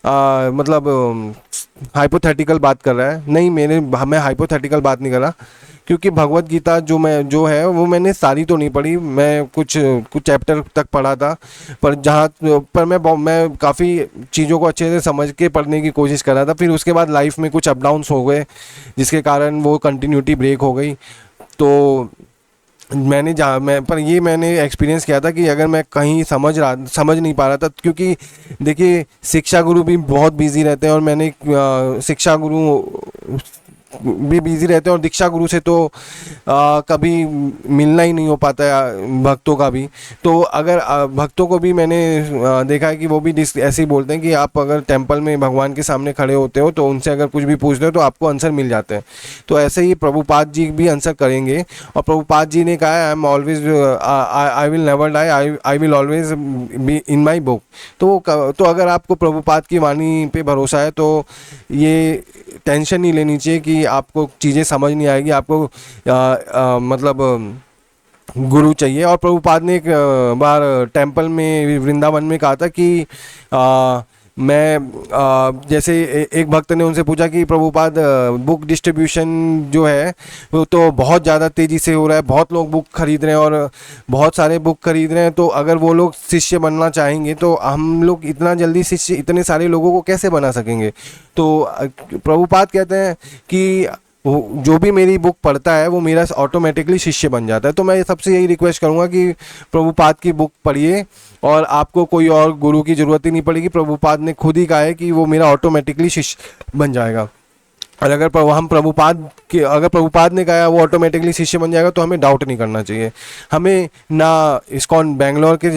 S1: मतलब हाइपोथेटिकल बात कर रहा है। नहीं, मैं हाइपोथेटिकल बात नहीं कर रहा, क्योंकि भगवत गीता जो है वो मैंने सारी तो नहीं पढ़ी, मैं कुछ चैप्टर तक पढ़ा था, पर मैं काफ़ी चीज़ों को अच्छे से समझ के पढ़ने की कोशिश कर रहा था। फिर उसके बाद लाइफ में कुछ अप डाउन्स हो गए, जिसके कारण वो कंटिन्यूटी ब्रेक हो गई। तो मैंने एक्सपीरियंस किया था कि अगर मैं कहीं समझ नहीं पा रहा था, क्योंकि देखिए शिक्षा गुरु भी बहुत बिजी रहते हैं, और मैंने शिक्षा गुरु भी बिजी रहते हैं, और दीक्षा गुरु से तो कभी मिलना ही नहीं हो पाता है भक्तों का भी। तो अगर भक्तों को भी मैंने देखा है कि वो भी ऐसे ही बोलते हैं कि आप अगर टेंपल में भगवान के सामने खड़े होते हो तो उनसे अगर कुछ भी पूछते हो तो आपको आंसर मिल जाते हैं। तो ऐसे ही प्रभुपाद जी भी आंसर करेंगे, और प्रभुपाद जी ने कहा है I am always I will never die, I will always be in my book. तो अगर आपको प्रभुपाद की वाणी पे भरोसा है तो ये टेंशन नहीं लेनी चाहिए कि आपको चीज़ें समझ नहीं आएगी, आपको मतलब गुरु चाहिए। और प्रभुपाद ने एक बार टेंपल में वृंदावन में कहा था कि जैसे एक भक्त ने उनसे पूछा कि प्रभुपाद बुक डिस्ट्रीब्यूशन जो है वो तो बहुत ज़्यादा तेज़ी से हो रहा है, बहुत लोग बुक खरीद रहे हैं और बहुत सारे बुक खरीद रहे हैं, तो अगर वो लोग शिष्य बनना चाहेंगे तो हम लोग इतना जल्दी शिष्य इतने सारे लोगों को कैसे बना सकेंगे? तो प्रभुपाद कहते हैं कि जो भी मेरी बुक पढ़ता है वो मेरा ऑटोमेटिकली शिष्य बन जाता है। तो मैं सबसे यही रिक्वेस्ट करूँगा कि प्रभुपाद की बुक पढ़िए, और आपको कोई और गुरु की ज़रूरत ही नहीं पड़ेगी। प्रभुपाद ने खुद ही कहा है कि वो मेरा ऑटोमेटिकली शिष्य बन जाएगा। और अगर प्रभुपाद ने कहा वो ऑटोमेटिकली शिष्य बन जाएगा, तो हमें डाउट नहीं करना चाहिए। हमें ना इस्कॉन बैंगलोर के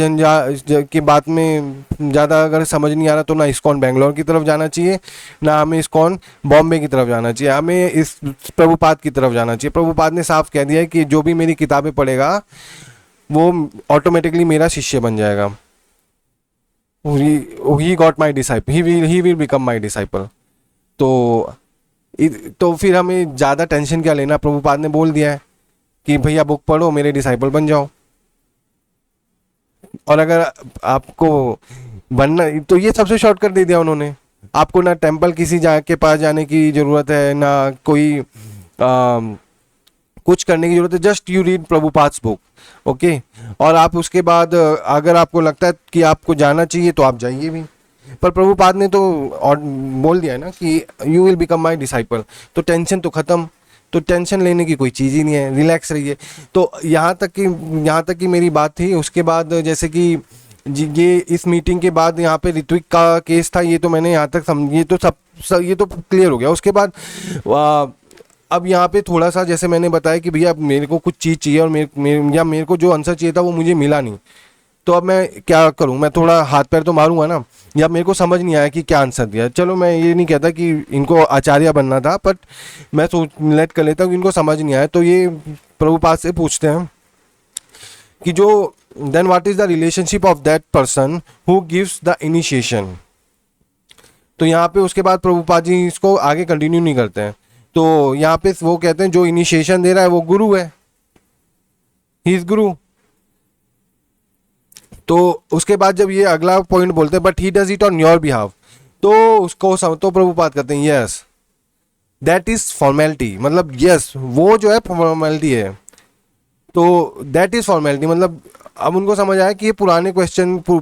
S1: की बात में ज़्यादा अगर समझ नहीं आ रहा तो ना इस्कॉन बैंगलोर की तरफ जाना चाहिए, ना हमें इस्कॉन बॉम्बे की तरफ जाना चाहिए, हमें इस प्रभुपाद की तरफ जाना चाहिए। प्रभुपाद ने साफ कह दिया है कि जो भी मेरी किताबें पढ़ेगा वो ऑटोमेटिकली मेरा शिष्य बन जाएगा। He got my disciple, he will become my disciple. तो फिर हमें ज़्यादा टेंशन क्या लेना, प्रभुपाद ने बोल दिया है कि भैया बुक पढ़ो, मेरे डिसाइपल बन जाओ। और अगर आपको बनना, तो ये सबसे शॉर्टकट दे दिया उन्होंने। आपको ना टेंपल के पास जाने की ज़रूरत है, ना कोई कुछ करने की जरूरत है, just you read Prabhupada's book, okay. और आप उसके बाद अगर आपको लगता है कि आपको जाना चाहिए तो आप जाइए भी। पर प्रभुपाद ने तो और बोल दिया है ना कि you will become my disciple, तो टेंशन तो ख़त्म। तो टेंशन लेने की कोई चीज़ ही नहीं है, रिलैक्स रहिए। तो यहाँ तक कि मेरी बात थी। उसके बाद जैसे कि ये इस मीटिंग के बाद यहाँ पे ऋत्विक का केस था, ये तो मैंने यहाँ तक ये तो ये तो क्लियर हो गया। उसके बाद अब यहाँ पे थोड़ा सा जैसे मैंने बताया कि भैया मेरे को कुछ चीज़ चाहिए और मेरे को जो आंसर चाहिए था वो मुझे मिला नहीं। तो अब मैं क्या करूं, मैं थोड़ा हाथ पैर तो मारूंगा ना। या मेरे को समझ नहीं आया कि क्या आंसर दिया। चलो मैं ये नहीं कहता कि इनको आचार्य बनना था, बट मैं सोच लेट कर लेता हूँ कि इनको समझ नहीं आया। तो ये प्रभुपाद से पूछते हैं कि जो then what is the relationship of that person who gives the initiation. तो यहाँ पे उसके बाद प्रभुपाद जी इसको आगे कंटिन्यू नहीं करते हैं। तो यहाँ पे वो कहते हैं जो इनिशिएशन दे रहा है वो गुरु है, ही इज गुरु। तो उसके बाद जब ये अगला पॉइंट बोलते हैं but he does it on your behalf, तो उसको तो प्रभुपाद कहते हैं यस दैट इज फॉर्मेलिटी, मतलब यस वो जो है फॉर्मेलिटी है। तो दैट इज फॉर्मेलिटी मतलब अब उनको समझ आया कि ये पुराने क्वेश्चन को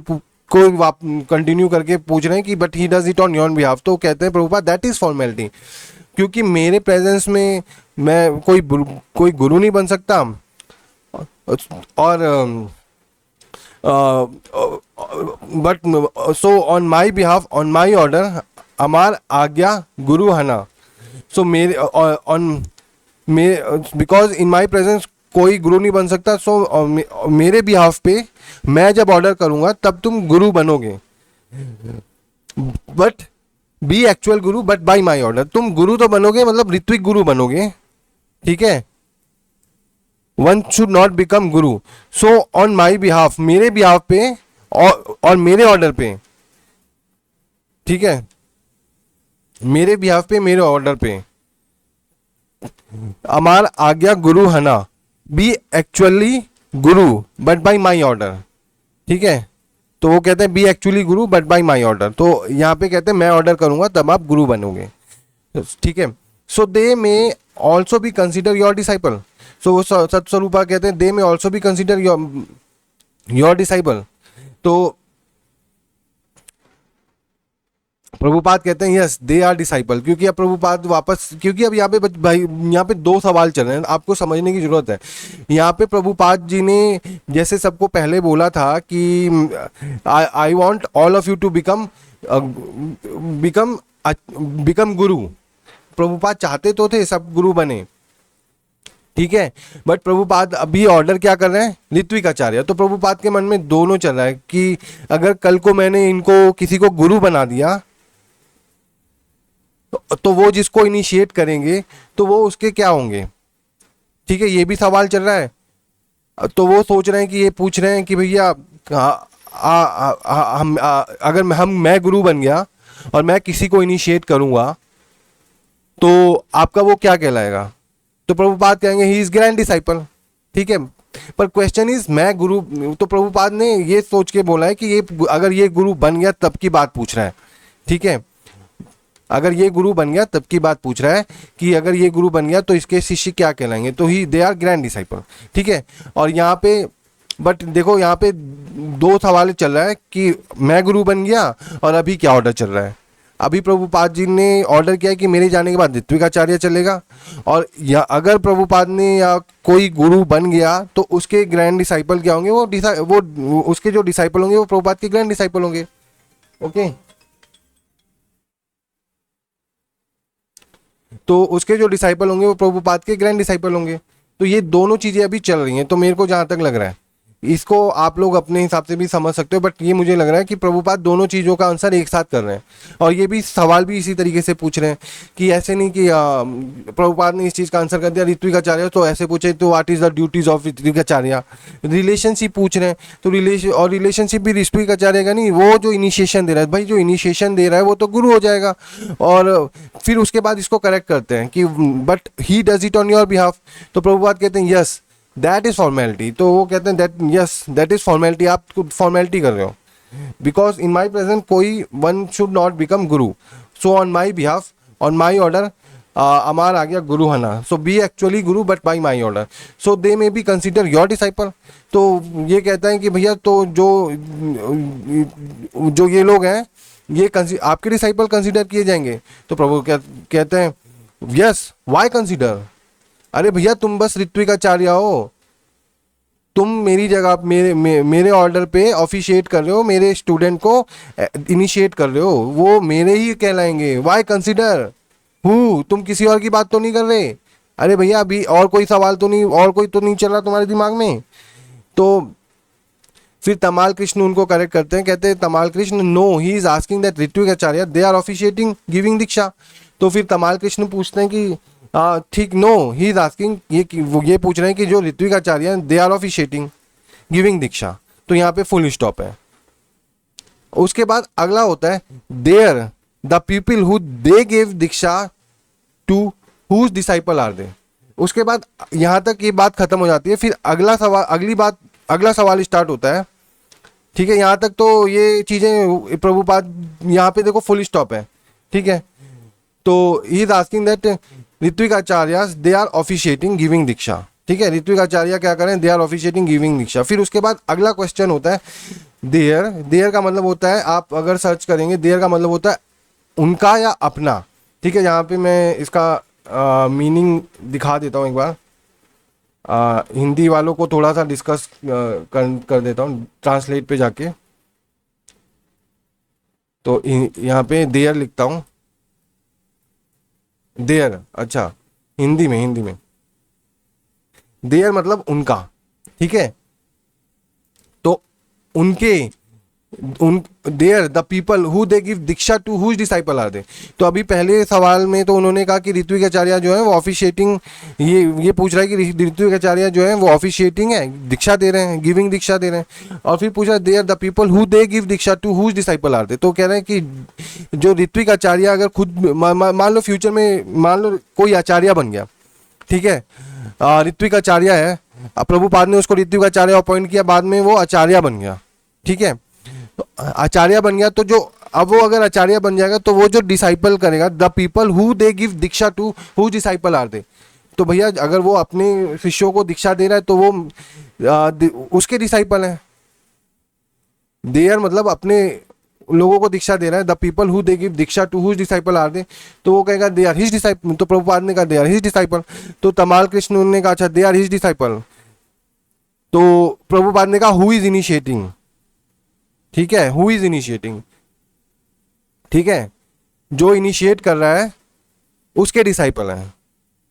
S1: कंटिन्यू करके पूछ रहे हैं कि but he does it on your behalf. तो कहते हैं प्रभुपाद दैट इज फॉर्मेलिटी, क्योंकि मेरे प्रेजेंस में मैं कोई गुरु नहीं बन सकता। और but so on my behalf on my order अमार आज्ञा गुरु हना। सो मेरे on because in my presence कोई गुरु नहीं बन सकता। सो मेरे बिहाफ पे मैं जब ऑर्डर करूंगा तब तुम गुरु बनोगे, but B actual Guru but by my order. तुम गुरु तो बनोगे, मतलब ऋत्विक गुरु बनोगे, ठीक है। One should not become guru. So on my behalf मेरे बिहाफ पे और मेरे ऑर्डर पे, ठीक है, मेरे बिहाफ पे मेरे ऑर्डर पे अमार आज्ञा गुरु हना, B actually guru but by my order, ठीक है। तो वो कहते हैं B actually guru but by my order. तो यहाँ पे कहते हैं मैं ऑर्डर करूंगा तब आप गुरु बनोगे, ठीक है। So they may also be consider your disciple. So वो सत्स्वरूपा कहते हैं they may also be consider your disciple. तो प्रभुपाद कहते हैं यस दे आर डिसाइपल, क्योंकि अब प्रभुपाद वापस, क्योंकि अब यहाँ पे भाई यहाँ पे दो सवाल चल रहे हैं, आपको समझने की जरूरत है। यहाँ पे प्रभुपाद जी ने जैसे सबको पहले बोला था कि I want all of you to become become guru. Prabhupada चाहते तो थे सब गुरु बने, ठीक है, बट प्रभुपाद अभी ऑर्डर क्या कर रहे हैं, ऋत्विक आचार्य। तो प्रभुपाद के मन में दोनों चल रहा है कि अगर कल को मैंने इनको किसी को गुरु बना दिया तो वो जिसको इनिशिएट करेंगे तो वो उसके क्या होंगे, ठीक है, ये भी सवाल चल रहा है। तो वो सोच रहे हैं कि ये पूछ रहे हैं कि भैया अगर मैं गुरु बन गया और मैं किसी को इनिशिएट करूंगा तो आपका वो क्या कहलाएगा। तो प्रभुपाद कहेंगे ही इज ग्रैंड डिसाइपल, ठीक है। पर क्वेश्चन इज मैं गुरु, तो प्रभुपाद ने ये सोच के बोला है कि ये अगर ये गुरु बन गया तब की बात पूछ रहा है, ठीक है। अगर ये गुरु बन गया तब की बात पूछ रहा है कि अगर ये गुरु बन गया तो इसके शिष्य क्या कहलाएंगे, तो ही दे आर ग्रैंड डिसाइपल, ठीक है। और यहाँ पे बट देखो यहाँ पे दो सवाल चल रहा है कि मैं गुरु बन गया और अभी क्या ऑर्डर चल रहा है। अभी प्रभुपाद जी ने ऑर्डर किया है कि मेरे जाने के बाद ऋत्विक आचार्य चलेगा, और या अगर प्रभुपाद ने या कोई गुरु बन गया तो उसके ग्रैंड डिसाइपल क्या होंगे, वो उसके जो डिसाइपल होंगे वो प्रभुपाद के ग्रैंड डिसाइपल होंगे, ओके। तो उसके जो डिसाइपल होंगे वो प्रभुपाद के ग्रैंड डिसाइपल होंगे। तो ये दोनों चीजें अभी चल रही हैं। तो मेरे को जहां तक लग रहा है इसको आप लोग अपने हिसाब से भी समझ सकते हो, बट ये मुझे लग रहा है कि प्रभुपाद दोनों चीज़ों का आंसर एक साथ कर रहे हैं। और ये भी सवाल भी इसी तरीके से पूछ रहे हैं कि ऐसे नहीं कि प्रभुपाद ने इस चीज़ का आंसर कर दिया ऋत्विक आचार्य, तो ऐसे पूछे तो what is the duties of Ritvik acharya. Relationship पूछ रहे हैं तो रिलेशनशिप भी ऋत्विक आचार्य का नहीं, वो जो इनिशिएशन दे रहा है, भाई जो इनिशिएशन दे रहा है वो तो गुरु हो जाएगा। और फिर उसके बाद इसको करेक्ट करते हैं कि but he does it on your behalf. तो प्रभुपाद कहते हैं यस दैट इज फॉर्मेलिटी। तो वो कहते हैं that yes that is formality, आप फॉर्मेलिटी कर रहे हो, बिकॉज इन माई प्रेजेंट कोई one should not become guru. So on my behalf on my order अमार आ गया गुरु हना, so be actually guru but by my order, so they may be consider your disciple. तो ये कहता है कि भैया तो जो ये लोग हैं ये आपके डिसाइपल कंसिडर किए जाएंगे। तो प्रभु कहते हैं यस, वाई कंसिडर, अरे भैया तुम बस ऋत्विकाचार्य हो, तुम मेरी जगह मेरे ऑर्डर पे ऑफिशिएट कर रहे हो, मेरे स्टूडेंट को इनिशिएट कर रहे हो, वो मेरे ही कहलाएंगे। वाई कंसिडर हु, तुम किसी और की बात तो नहीं कर रहे। अरे भैया अभी और कोई सवाल तो नहीं, और कोई तो नहीं चल रहा तुम्हारे दिमाग में। तो फिर तमाल कृष्ण उनको करेक्ट करते हैं, कहते हैं Tamal Krishna no, he is asking that ritvikacharya they are officiating giving diksha. तो फिर तमाल कृष्ण पूछते हैं कि ठीक, नो ही इज आस्किंग, ये पूछ रहे हैं कि जो ऋत्विकाचार्य they are officiating giving diksha. तो यहाँ पे फुल स्टॉप है। उसके बाद अगला होता है there the people who they give diksha to whose disciple are they. उसके बाद यहाँ तक ये बात खत्म हो जाती है। फिर अगला सवाल स्टार्ट होता है। ठीक है, यहाँ तक तो ये चीज़ें प्रभुपाद, यहाँ पे देखो फुल स्टॉप है। ठीक है, तो he is asking that ritvikacharya they are officiating giving diksha. ठीक है, ऋत्विकाचार्य क्या करें, they are officiating giving diksha. फिर उसके बाद अगला क्वेश्चन होता है देयर। देयर का मतलब होता है, आप अगर सर्च करेंगे देयर का मतलब होता है उनका या अपना। ठीक है, यहाँ पे मैं इसका मीनिंग दिखा देता हूँ एक बार। हिंदी वालों को थोड़ा सा डिस्कस कर देता हूँ ट्रांसलेट पे जाके। तो यहाँ पे देयर लिखता हूँ, देयर, अच्छा हिंदी में देयर मतलब उनका। ठीक है, तो उनके, उन there the people who they give diksha to whose disciple are they. तो अभी पहले सवाल में तो उन्होंने कहा कि ऋत्विकाचार्य जो है वो ऑफिशिएटिंग, ये पूछ रहा है कि ऋत्विकाचार्य जो है वो ऑफिशिएटिंग है, दीक्षा दे रहे हैं, गिविंग दीक्षा दे रहे हैं। और फिर पूछा there the people who they give diksha to whose disciple are they. तो कह रहे हैं कि जो ऋत्विकाचार्य अगर खुद मान लो फ्यूचर में, मान लो कोई आचार्य बन गया, ठीक है, ऋत्विकाचार्य है, प्रभुपाद ने उसको ऋत्विकाचार्य अपॉइंट किया, बाद में वो आचार्य बन गया। ठीक है, तो आचार्य बन गया, तो जो अब वो अगर आचार्य बन जाएगा तो वो जो डिसाइपल करेगा, the people who they give diksha to who disciple are they. तो भैया अगर वो अपने शिष्यों को दीक्षा दे रहा है तो वो उसके डिसाइपल हैं। देयर मतलब अपने लोगों को दीक्षा दे रहा है, the people who they give diksha to whose disciple are they. तो वो कहेगा दे आर हिज डिसाइपल। तो प्रभुपाद ने कहा दे आर हिज डिसाइपल। तो तमाल कृष्ण ने कहा अच्छा दे आर हिज डिसाइपल। तो प्रभुपाद ने कहा हु इज इनिशिएटिंग। ठीक है, हु इज इनिशिएटिंग। ठीक है, जो इनिशिएट कर रहा है उसके डिसाइपल हैं।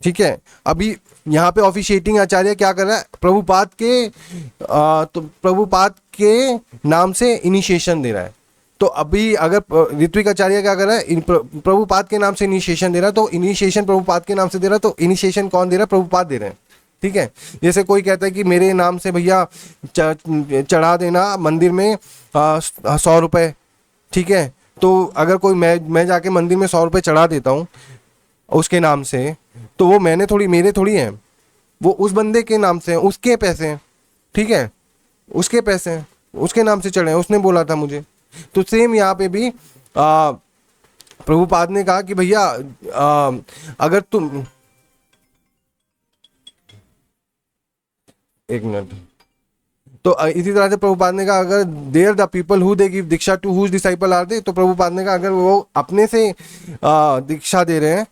S1: ठीक है, अभी यहाँ पे ऑफिशिएटिंग आचार्य क्या कर रहा है, प्रभुपाद के तो प्रभुपाद के नाम से इनिशिएशन दे रहा है। तो अभी अगर ऋत्विकाचार्य क्या कर रहा है, प्रभुपाद के नाम से इनिशिएशन दे रहा है, तो इनिशिएशन प्रभुपाद के नाम से दे रहा है, तो इनिशिएशन कौन दे रहा है, प्रभुपाद दे रहे हैं। ठीक है, जैसे कोई कहता है कि मेरे नाम से भैया चढ़ा देना मंदिर में 100 रुपये। ठीक है, तो अगर कोई मैं जाके मंदिर में 100 रुपये चढ़ा देता हूँ उसके नाम से, तो वो मेरे थोड़ी हैं, वो उस बंदे के नाम से हैं, उसके पैसे हैं। ठीक है, उसके पैसे हैं, उसके नाम से चढ़े हैं, उसने बोला था मुझे। तो सेम यहाँ पे भी प्रभुपाद ने कहा कि भैया अगर तुम, एक मिनट, तो इसी तरह से प्रभुपाद ने कहा अगर there the people who they give diksha to whose disciple are they. तो प्रभुपाद ने कहा अगर वो अपने से दीक्षा दे रहे हैं,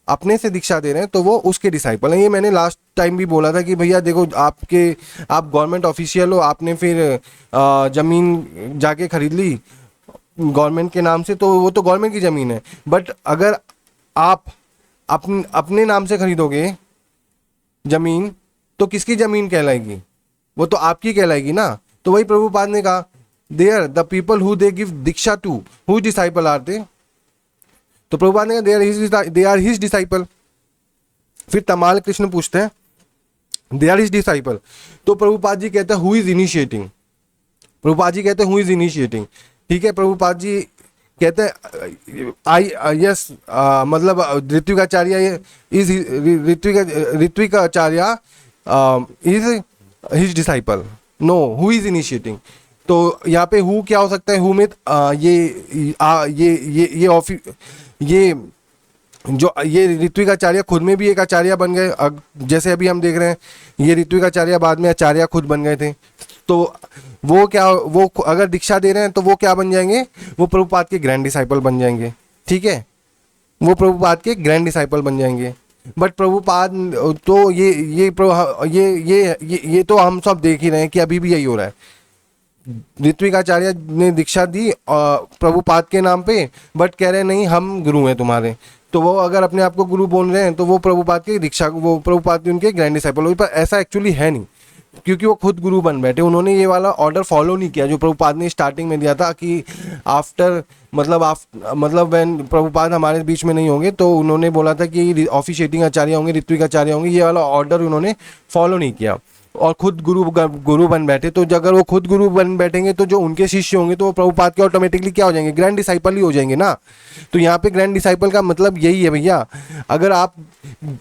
S1: अपने से दीक्षा दे रहे हैं, तो वो उसके डिसाइपल हैं। ये मैंने लास्ट टाइम भी बोला था कि भैया देखो आप गवर्नमेंट ऑफिशियल हो, आपने फिर ज़मीन जाके खरीद ली गवर्नमेंट के नाम से, तो वो तो गवर्नमेंट की ज़मीन है। बट अगर आप अपने नाम से खरीदोगे ज़मीन, तो किसकी ज़मीन कहलाएगी, वो तो आपकी कहलाएगी ना। तो वही प्रभुपाद ने कहा there the people who they give diksha to whose disciple are they. तो प्रभुपाद ने कहा दे आर हिज डिसाइपल। फिर तमाल कृष्ण पूछते हैं दे आर हिज डिसाइपल। तो प्रभुपाद जी कहते हैं who is initiating. Prabhupada ji कहते हैं हु इज इनिशिएटिंग। ठीक है, प्रभुपाद जी कहते हैं यस, मतलब ritvikacharya is ritvikacharya is his disciple. No, who is initiating. तो यहाँ पे हु क्या हो सकता है, हु में ये जो ये ऋत्विक आचार्य खुद में भी एक आचार्य बन गए, जैसे अभी हम देख रहे हैं ये ऋत्विक आचार्य बाद में आचार्य खुद बन गए थे। तो वो क्या, वो अगर दीक्षा दे रहे हैं तो वो क्या बन जाएंगे, वो प्रभुपाद के ग्रैंड डिसाइपल बन जाएंगे, ठीक है, वो प्रभुपाद के ग्रैंड डिसाइपल बन जाएंगे। बट प्रभुपाद तो ये तो हम सब देख ही रहे हैं कि अभी भी यही हो रहा है। ऋत्विक आचार्य ने दीक्षा दी प्रभुपाद के नाम पे, बट कह रहे हैं नहीं हम गुरु हैं तुम्हारे। तो वो अगर अपने आप को गुरु बोल रहे हैं तो वो प्रभुपाद के दीक्षा, वो प्रभुपाद के उनके ग्रैंड डिसाइपल हुए, पर ऐसा एक्चुअली है नहीं, क्योंकि वो खुद गुरु बन बैठे। उन्होंने ये वाला ऑर्डर फॉलो नहीं किया जो प्रभुपाद ने स्टार्टिंग में दिया था कि आफ्टर मतलब व्हेन प्रभुपाद हमारे बीच में नहीं होंगे तो उन्होंने बोला था कि ऑफिशिएटिंग आचार्य होंगे, ऋत्विक आचार्य होंगे। ये वाला ऑर्डर उन्होंने फॉलो नहीं किया और खुद गुरु बन बैठे। तो अगर वो खुद गुरु बन बैठेंगे तो जो उनके शिष्य होंगे तो वो प्रभुपाद के ऑटोमेटिकली क्या हो जाएंगे, ग्रैंड डिसाइपल ही हो जाएंगे ना। तो यहाँ पे ग्रैंड डिसाइपल का मतलब यही है भैया, अगर आप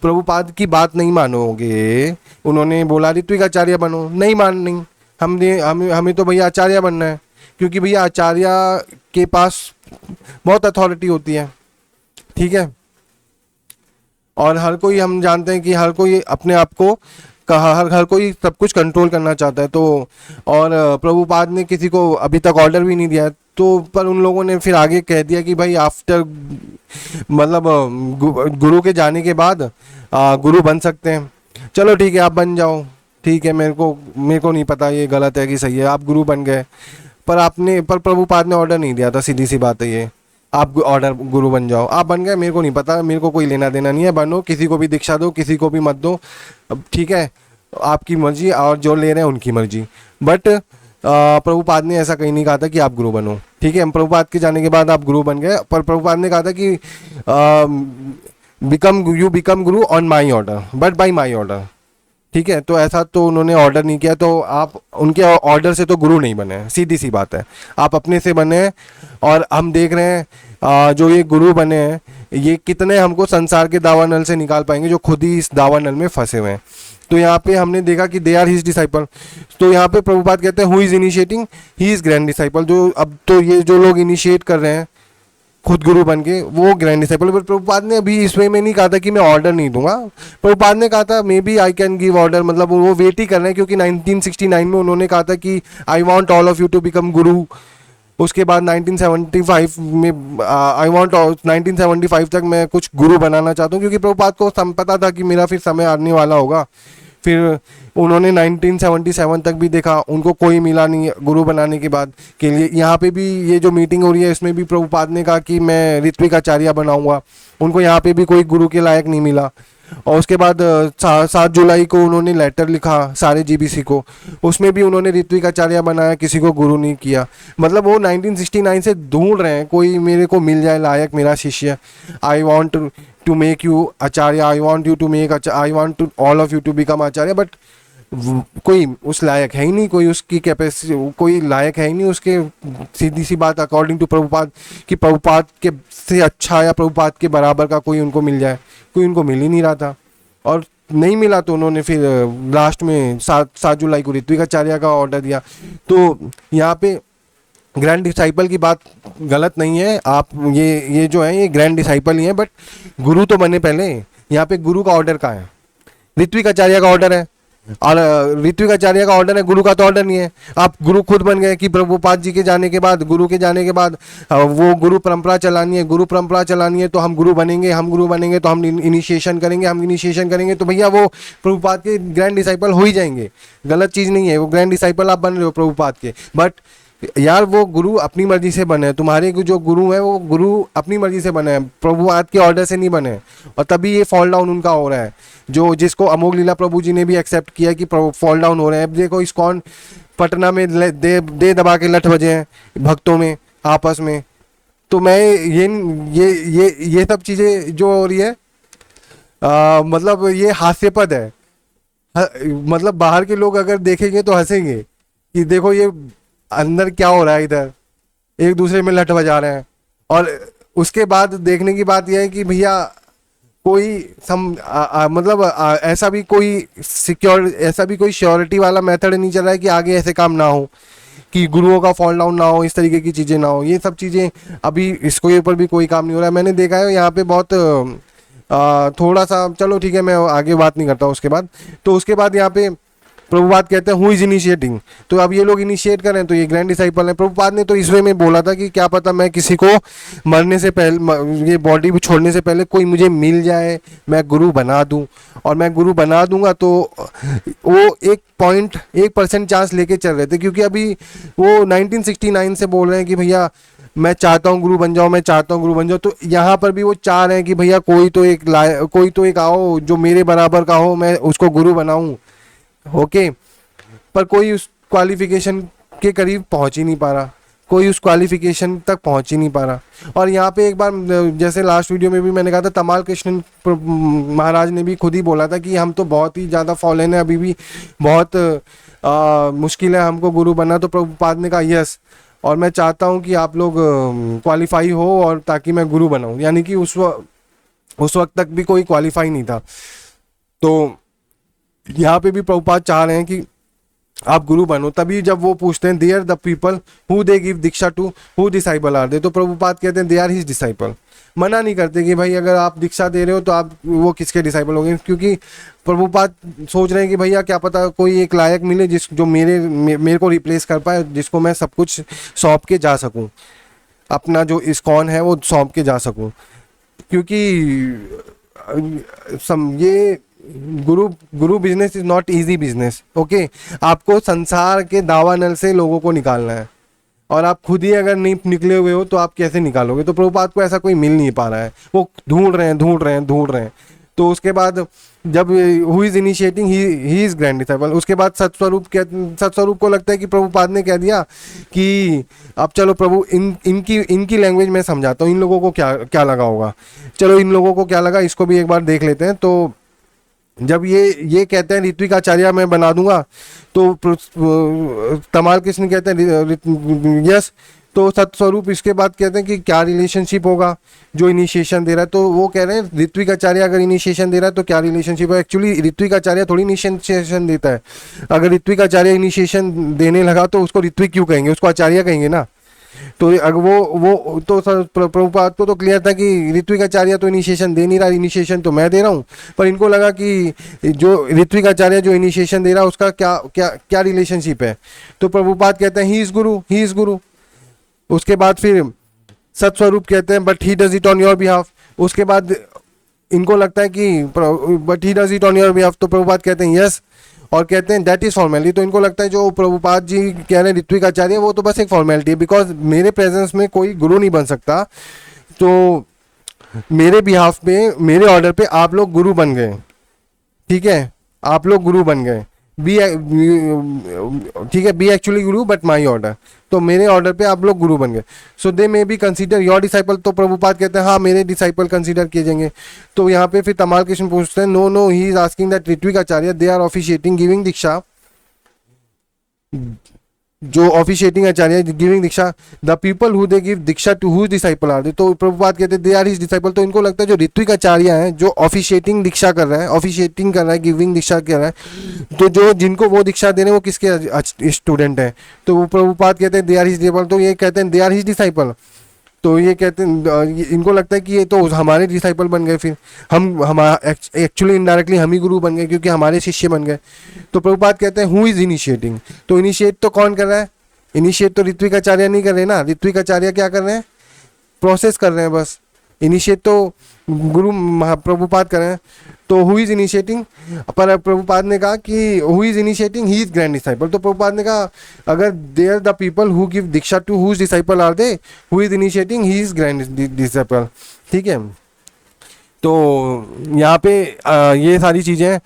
S1: प्रभुपाद की बात नहीं मानोगे, उन्होंने बोला ऋत्विक आचार्य बनो, नहीं माननी, हमें तो भैया आचार्य बनना है, क्योंकि भैया आचार्य के पास बहुत अथॉरिटी होती है, ठीक है। और हर कोई, हम जानते हैं कि हर कोई अपने आप को कहा, हर कोई सब कुछ कंट्रोल करना चाहता है। तो और प्रभुपाद ने किसी को अभी तक ऑर्डर भी नहीं दिया है, तो पर उन लोगों ने फिर आगे कह दिया कि भाई आफ्टर मतलब गुरु के जाने के बाद गुरु बन सकते हैं। चलो ठीक है आप बन जाओ, ठीक है, मेरे को नहीं पता ये गलत है कि सही है, आप गुरु बन गए। पर प्रभुपाद ने ऑर्डर नहीं दिया था, सीधी सी बात है ये, आप ऑर्डर गुरु बन जाओ, आप बन गए, मेरे को नहीं पता, मेरे को कोई लेना देना नहीं है, बनो, किसी को भी दीक्षा दो, किसी को भी मत दो, अब ठीक है, आपकी मर्जी, और जो ले रहे हैं उनकी मर्जी। बट प्रभुपाद ने ऐसा कहीं नहीं कहा था कि आप गुरु बनो, ठीक है। प्रभुपाद के जाने के बाद आप गुरु बन गए, पर प्रभुपाद ने कहा था कि become Guru on my order but by my order, ठीक है। तो ऐसा तो उन्होंने ऑर्डर नहीं किया, तो आप उनके ऑर्डर से तो गुरु नहीं बने, सीधी सी बात है, आप अपने से बने। और हम देख रहे हैं जो ये गुरु बने हैं ये कितने हमको संसार के दावानल से निकाल पाएंगे, जो खुद ही इस दावानल में फंसे हुए हैं। तो यहाँ पे हमने देखा कि दे आर हिज डिसाइपल। तो यहाँ पे प्रभुपाद कहते हैं who is initiating, he is grand disciple. जो अब तो ये जो लोग इनिशिएट कर रहे हैं खुद गुरु बन के, वो ग्रैंड डिसाइपल। बट प्रभुपाद ने अभी इस वे में नहीं कहा था कि मैं ऑर्डर नहीं दूंगा, प्रभुपाद ने कहा था maybe I can give order, मतलब वो वेट ही कर रहे हैं, क्योंकि 1969 में उन्होंने कहा था कि I want all of you to become guru. उसके बाद 1975 में आई वांट 1975 तक मैं कुछ गुरु बनाना चाहता हूँ, क्योंकि प्रभुपाद को पता था कि मेरा फिर समय आने वाला होगा। फिर उन्होंने 1977 तक भी देखा, उनको कोई मिला नहीं गुरु बनाने के बाद के लिए। यहाँ पे भी ये जो मीटिंग हो रही है इसमें भी प्रभुपाद ने कहा कि मैं ऋत्विक आचार्य बनाऊंगा, उनको यहाँ पे भी कोई गुरु के लायक नहीं मिला। और उसके बाद 7 जुलाई को उन्होंने लेटर लिखा सारे जीबीसी को, उसमें भी उन्होंने ऋत्विक आचार्य बनाया, किसी को गुरु नहीं किया। मतलब वो 1969 से ढूंढ रहे हैं कोई मेरे को मिल जाए लायक मेरा शिष्य, I want to make you acharya, I want you to make, I want to all of you to become acharya. But कोई उस लायक है ही नहीं, कोई उसकी कैपेसिटी, कोई लायक है ही नहीं उसके। सीधी सी बात, अकॉर्डिंग टू प्रभुपाद, कि प्रभुपाद के से अच्छा या प्रभुपाद के बराबर का कोई उनको मिल जाए, कोई उनको मिल ही नहीं रहा था। और नहीं मिला तो उन्होंने फिर लास्ट में 7 जुलाई को ऋत्विक आचार्य का ऑर्डर दिया। तो यहाँ पे ग्रैंड डिसाइपल की बात गलत नहीं है, आप ये जो है ये ग्रैंड डिसाइपल ही है, बट गुरु तो बने पहले। यहाँ पे गुरु का ऑर्डर कहाँ है, ऋत्विक आचार्य का ऑर्डर है, और ऋत्विक आचार्य का ऑर्डर है, गुरु का तो ऑर्डर नहीं है। आप गुरु खुद बन गए कि प्रभुपाद जी के जाने के बाद, गुरु के जाने के बाद वो गुरु परंपरा चलानी है, गुरु परंपरा चलानी है तो हम गुरु बनेंगे, हम गुरु बनेंगे तो हम इनिशिएशन करेंगे, हम इनिशिएशन करेंगे तो भैया वो प्रभुपाद के ग्रैंड डिसाइपल हो ही जाएंगे। गलत चीज़ नहीं है, वो ग्रैंड डिसाइपल आप बन रहे हो प्रभुपाद के। बट यार वो गुरु अपनी मर्जी से बने, तुम्हारे जो गुरु हैं वो गुरु अपनी मर्जी से बने हैं, प्रभुपाद के ऑर्डर से नहीं बने। और तभी ये फॉल डाउन उनका हो रहा है, जो जिसको अमोघ लीला प्रभु जी ने भी एक्सेप्ट किया कि फॉल डाउन हो रहे हैं। अब देखो इस्कॉन पटना में दे दबा के लठ बजे हैं भक्तों में आपस में। तो मैं ये सब चीज़ें जो हो रही है मतलब ये हास्यपद है। मतलब बाहर के लोग अगर देखेंगे तो हंसेंगे कि देखो ये अंदर क्या हो रहा है, इधर एक दूसरे में लठ बजा रहे हैं। और उसके बाद देखने की बात यह है कि भैया कोई मतलब ऐसा भी कोई श्योरिटी वाला मेथड नहीं चल रहा है कि आगे ऐसे काम ना हो, कि गुरुओं का फॉल डाउन ना हो, इस तरीके की चीज़ें ना हो। ये सब चीज़ें अभी इसके ऊपर भी कोई काम नहीं हो रहा है। मैंने देखा है यहाँ पे बहुत थोड़ा सा चलो ठीक है, मैं आगे बात नहीं करता उसके बाद। तो उसके बाद यहाँ पे प्रभुपाद कहते हैं हु इज इनिशिएटिंग, तो अब ये लोग इनिशिएट करें तो ये ग्रैंड डिसाइपल हैं। प्रभुपाद ने तो इस वे में बोला था कि क्या पता मैं किसी को मरने से पहले, ये बॉडी छोड़ने से पहले कोई मुझे मिल जाए, मैं गुरु बना दूं, और मैं गुरु बना दूंगा तो वो 1% चांस लेके चल रहे थे, क्योंकि अभी वो 1969 से बोल रहे हैं कि भैया मैं चाहता हूँ गुरु बन जाओ, मैं चाहता हूँ गुरु बन जाओ। तो यहाँ पर भी वो चाह रहे हैं कि भैया कोई तो एक आओ जो मेरे बराबर का हो, मैं उसको गुरु बनाऊं। ओके, पर कोई उस क्वालिफिकेशन के करीब पहुंच ही नहीं पा रहा, कोई उस क्वालिफिकेशन तक पहुंच ही नहीं पा रहा। और यहाँ पे एक बार जैसे लास्ट वीडियो में भी मैंने कहा था, तमाल कृष्ण महाराज ने भी खुद ही बोला था कि हम तो बहुत ही ज़्यादा फॉलन है, अभी भी बहुत मुश्किल है हमको गुरु बनना। तो प्रभुपाद ने कहा यस, और मैं चाहता हूँ कि आप लोग क्वालिफाई हो और ताकि मैं गुरु बनाऊँ, यानी कि उस वक्त तक भी कोई क्वालिफाई नहीं था। तो यहाँ पे भी प्रभुपाद चाह रहे हैं कि आप गुरु बनो। तभी जब वो पूछते हैं they are the people who they give diksha to, who disciple are they, तो प्रभुपाद कहते हैं दे आर हिज डिसाइपल। मना नहीं करते कि भाई अगर आप दीक्षा दे रहे हो तो आप वो किसके डिसाइपल होंगे, क्योंकि प्रभुपाद सोच रहे हैं कि भैया क्या पता कोई एक लायक मिले जो मेरे को रिप्लेस कर पाए, जिसको मैं सब कुछ सौंप के जा सकूं, अपना जो इस्कॉन है वो सौंप के जा सकूं। क्योंकि ये गुरु business is not easy business. Okay, आपको संसार के दावानल से लोगों को निकालना है, और आप खुद ही अगर नहीं निकले हुए हो तो आप कैसे निकालोगे। तो प्रभुपाद को ऐसा कोई मिल नहीं पा रहा है, वो ढूंढ रहे हैं। तो उसके बाद जब who is initiating he is grand disciple, उसके बाद सतस्वरूप को लगता है कि प्रभुपाद ने कह दिया कि अब चलो प्रभु इनकी लैंग्वेज में समझाता हूँ, इन लोगों को क्या क्या लगा होगा। चलो इन लोगों को क्या लगा इसको भी एक बार देख लेते हैं। तो जब ये कहते हैं ऋत्विक आचार्य मैं बना दूंगा, तो तमाल कृष्ण कहते हैं यस। तो सतस्वरूप इसके बाद कहते हैं कि क्या रिलेशनशिप होगा जो इनिशिएशन दे रहा है। तो वो कह रहे हैं ऋत्विक आचार्य अगर इनिशिएशन दे रहा है तो क्या रिलेशनशिप है। एक्चुअली ऋत्विक आचार्य थोड़ी इनिशिएशन देता है, अगर ऋत्विक आचार्य इनिशिएशन देने लगा तो उसको ऋत्विक क्यों कहेंगे, उसको आचार्य कहेंगे ना। तो अगर वो तो प्रभुपाद को तो क्लियर था कि ऋत्विक आचार्य तो इनिशिएशन दे नहीं रहा, इनिशिएशन तो मैं दे रहा हूँ। पर इनको लगा कि जो ऋत्विक आचार्य जो इनिशिएशन दे रहा है उसका क्या क्या क्या रिलेशनशिप है। तो प्रभुपाद कहते हैं ही इज गुरु। उसके बाद फिर सतस्वरूप कहते हैं but he does it on your behalf. उसके बाद इनको लगता है कि but he does it on your behalf, तो प्रभुपाद कहते हैं यस, और कहते हैं दैट इज फॉर्मेलिटी। तो इनको लगता है जो प्रभुपाद जी कह रहे हैं ऋत्विक आचार्य, वो तो बस एक फॉर्मेलिटी है, बिकॉज मेरे प्रेजेंस में कोई गुरु नहीं बन सकता। तो मेरे बिहाफ पे, मेरे ऑर्डर पे आप लोग गुरु बन गए, ठीक है, आप लोग गुरु बन गए। बी ठीक है, be actually guru but my order, तो मेरे ऑर्डर पे आप लोग गुरु बन गए। So they may be consider your disciple. तो प्रभुपाद कहते हैं हाँ मेरे डिसाइपल कंसीडर किए जाएंगे। तो यहाँ पे फिर तमाल कृष्ण पूछते हैं no he is asking that ritvik acharya they are officiating giving diksha, जो officiating acharya giving diksha, the people who they give diksha to whose disciple are they. तो प्रभुपाद कहते हैं दे आर हिज डिसाइपल। तो इनको लगता है जो ऋत्विक आचार्य है जो ऑफिशिएटिंग दीक्षा कर रहा है, ऑफिशिएटिंग कर रहा है, गिविंग दीक्षा कर रहा है, तो जो जिनको वो दीक्षा दे रहे हैं वो किसके स्टूडेंट हैं। तो वो प्रभुपाद कहते हैं दे आर हिज डिसाइपल। तो ये कहते हैं दे आर हिज डिसाइपल। तो ये कहते हैं इनको लगता है कि ये तो हमारे डिसाइपल बन गए, फिर हम एक्चुअली इनडायरेक्टली हम ही गुरु बन गए क्योंकि हमारे शिष्य बन गए। तो प्रभुपाद कहते हैं हु इज इनिशिएटिंग। तो इनिशिएट तो कौन कर रहा है, इनिशिएट तो ऋत्विक आचार्य नहीं कर रहे ना, ऋत्विक आचार्य क्या कर रहे हैं, प्रोसेस कर रहे हैं बस। इनिशिएट तो गुरु प्रभुपाद कर रहे हैं। तो हु इज इनिशिएटिंग, पर प्रभुपाद ने कहा कि who is initiating he is grand disciple. तो प्रभुपाद ने कहा अगर they are the people who give diksha to whose disciple are they, who is initiating he is grand disciple, ठीक है। तो यहाँ पे ये सारी चीज़ें।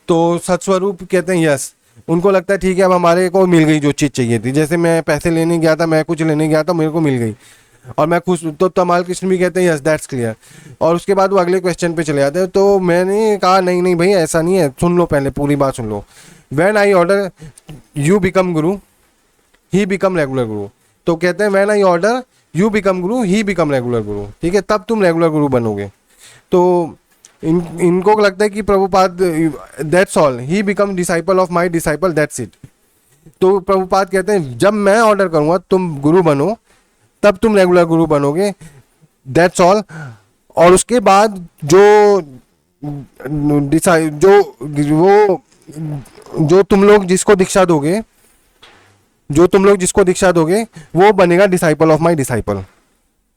S1: तो सतस्वरूप कहते हैं यस, उनको लगता है ठीक है अब हमारे को मिल गई जो चीज़ चाहिए थी। जैसे मैं पैसे लेने गया था, मैं कुछ लेने गया था, मेरे को मिल गई और मैं खुश। तो तमाल कृष्ण भी कहते हैं यस दैट्स क्लियर। और उसके बाद वो अगले क्वेश्चन पे चले जाते हैं। तो मैंने कहा नहीं नहीं भाई ऐसा नहीं है, सुन लो पहले पूरी बात सुन लो। When I order you become guru he become regular guru. तो कहते हैं when I order you become guru he become regular गुरु, ठीक है, तब तुम रेगुलर गुरु बनोगे। तो इनको लगता है कि Prabhupada that's all, he become disciple of my disciple, that's it. तो प्रभुपाद कहते हैं जब मैं ऑर्डर करूंगा तुम गुरु बनो, तब तुम रेगुलर गुरु बनोगे, दैट्स ऑल। और उसके बाद जो जो वो जो तुम लोग जिसको दीक्षा दोगे, जो तुम लोग जिसको दीक्षा दोगे वो बनेगा डिसाइपल ऑफ माय डिसाइपल।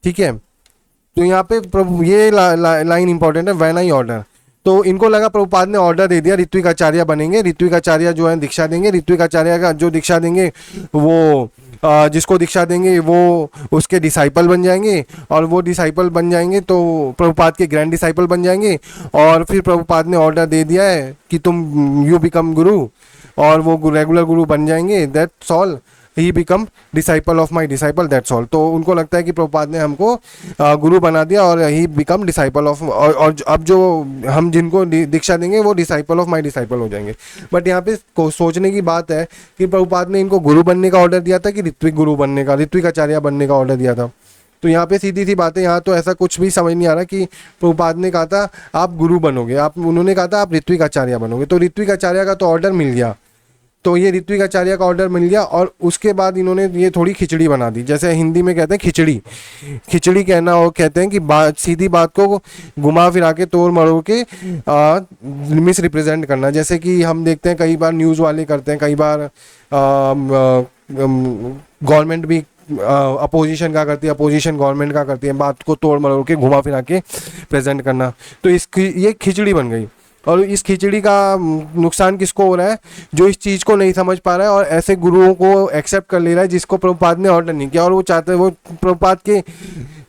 S1: ठीक है, तो यहाँ पे प्रभु ये लाइन इंपॉर्टेंट है, व्हेन आई ऑर्डर। तो इनको लगा प्रभुपाद ने ऑर्डर दे दिया ऋत्विक आचार्य बनेंगे, ऋत्विक आचार्य जो है दीक्षा देंगे, ऋत्विक आचार्य का जो दीक्षा देंगे वो जिसको दीक्षा देंगे वो उसके डिसाइपल बन जाएंगे, और वो डिसाइपल बन जाएंगे तो प्रभुपाद के ग्रैंड डिसाइपल बन जाएंगे। और फिर प्रभुपाद ने ऑर्डर दे दिया है कि तुम यू बिकम गुरु, और वो रेगुलर गुरु बन जाएंगे, that's all. He become disciple of my disciple, that's all. तो उनको लगता है कि प्रभुपाद ने हमको गुरु बना दिया और ही बिकम डिसाइपल ऑफ, और अब जो हम जिनको दीक्षा देंगे वो डिसाइपल ऑफ माई डिसाइपल हो जाएंगे। बट यहाँ पे सोचने की बात है कि प्रभुपाद ने इनको गुरु बनने का ऑर्डर दिया था कि ऋत्विक गुरु बनने का, ऋत्विक आचार्य बनने का ऑर्डर दिया था। तो यहाँ पे सीधी सी बात है, यहाँ तो ऐसा कुछ भी समझ नहीं आ रहा कि प्रभुपाद ने कहा था आप गुरु बनोगे, उन्होंने कहा था आप ऋत्विक आचार्य बनोगे। तो ऋत्विक आचार्य का तो ऑर्डर मिल गया, तो ये ऋत्विक आचार्य का ऑर्डर मिल गया, और उसके बाद इन्होंने ये थोड़ी खिचड़ी बना दी, जैसे हिंदी में कहते हैं खिचड़ी, खिचड़ी कहना, और कहते हैं कि सीधी बात को घुमा फिरा के तोड़ मरोड़ के मिस रिप्रेजेंट करना। जैसे कि हम देखते हैं कई बार न्यूज़ वाले करते हैं, कई बार गवर्नमेंट भी अपोजिशन का करती है, अपोजिशन गवर्नमेंट का करती है, बात को तोड़ मरोड़ के घुमा फिरा के प्रेजेंट करना। तो इसकी ये खिचड़ी बन गई, और इस खिचड़ी का नुकसान किसको हो रहा है, जो इस चीज़ को नहीं समझ पा रहा है और ऐसे गुरुओं को एक्सेप्ट कर ले रहा है जिसको प्रभुपाद ने ऑर्डर नहीं किया, और वो चाहते हैं वो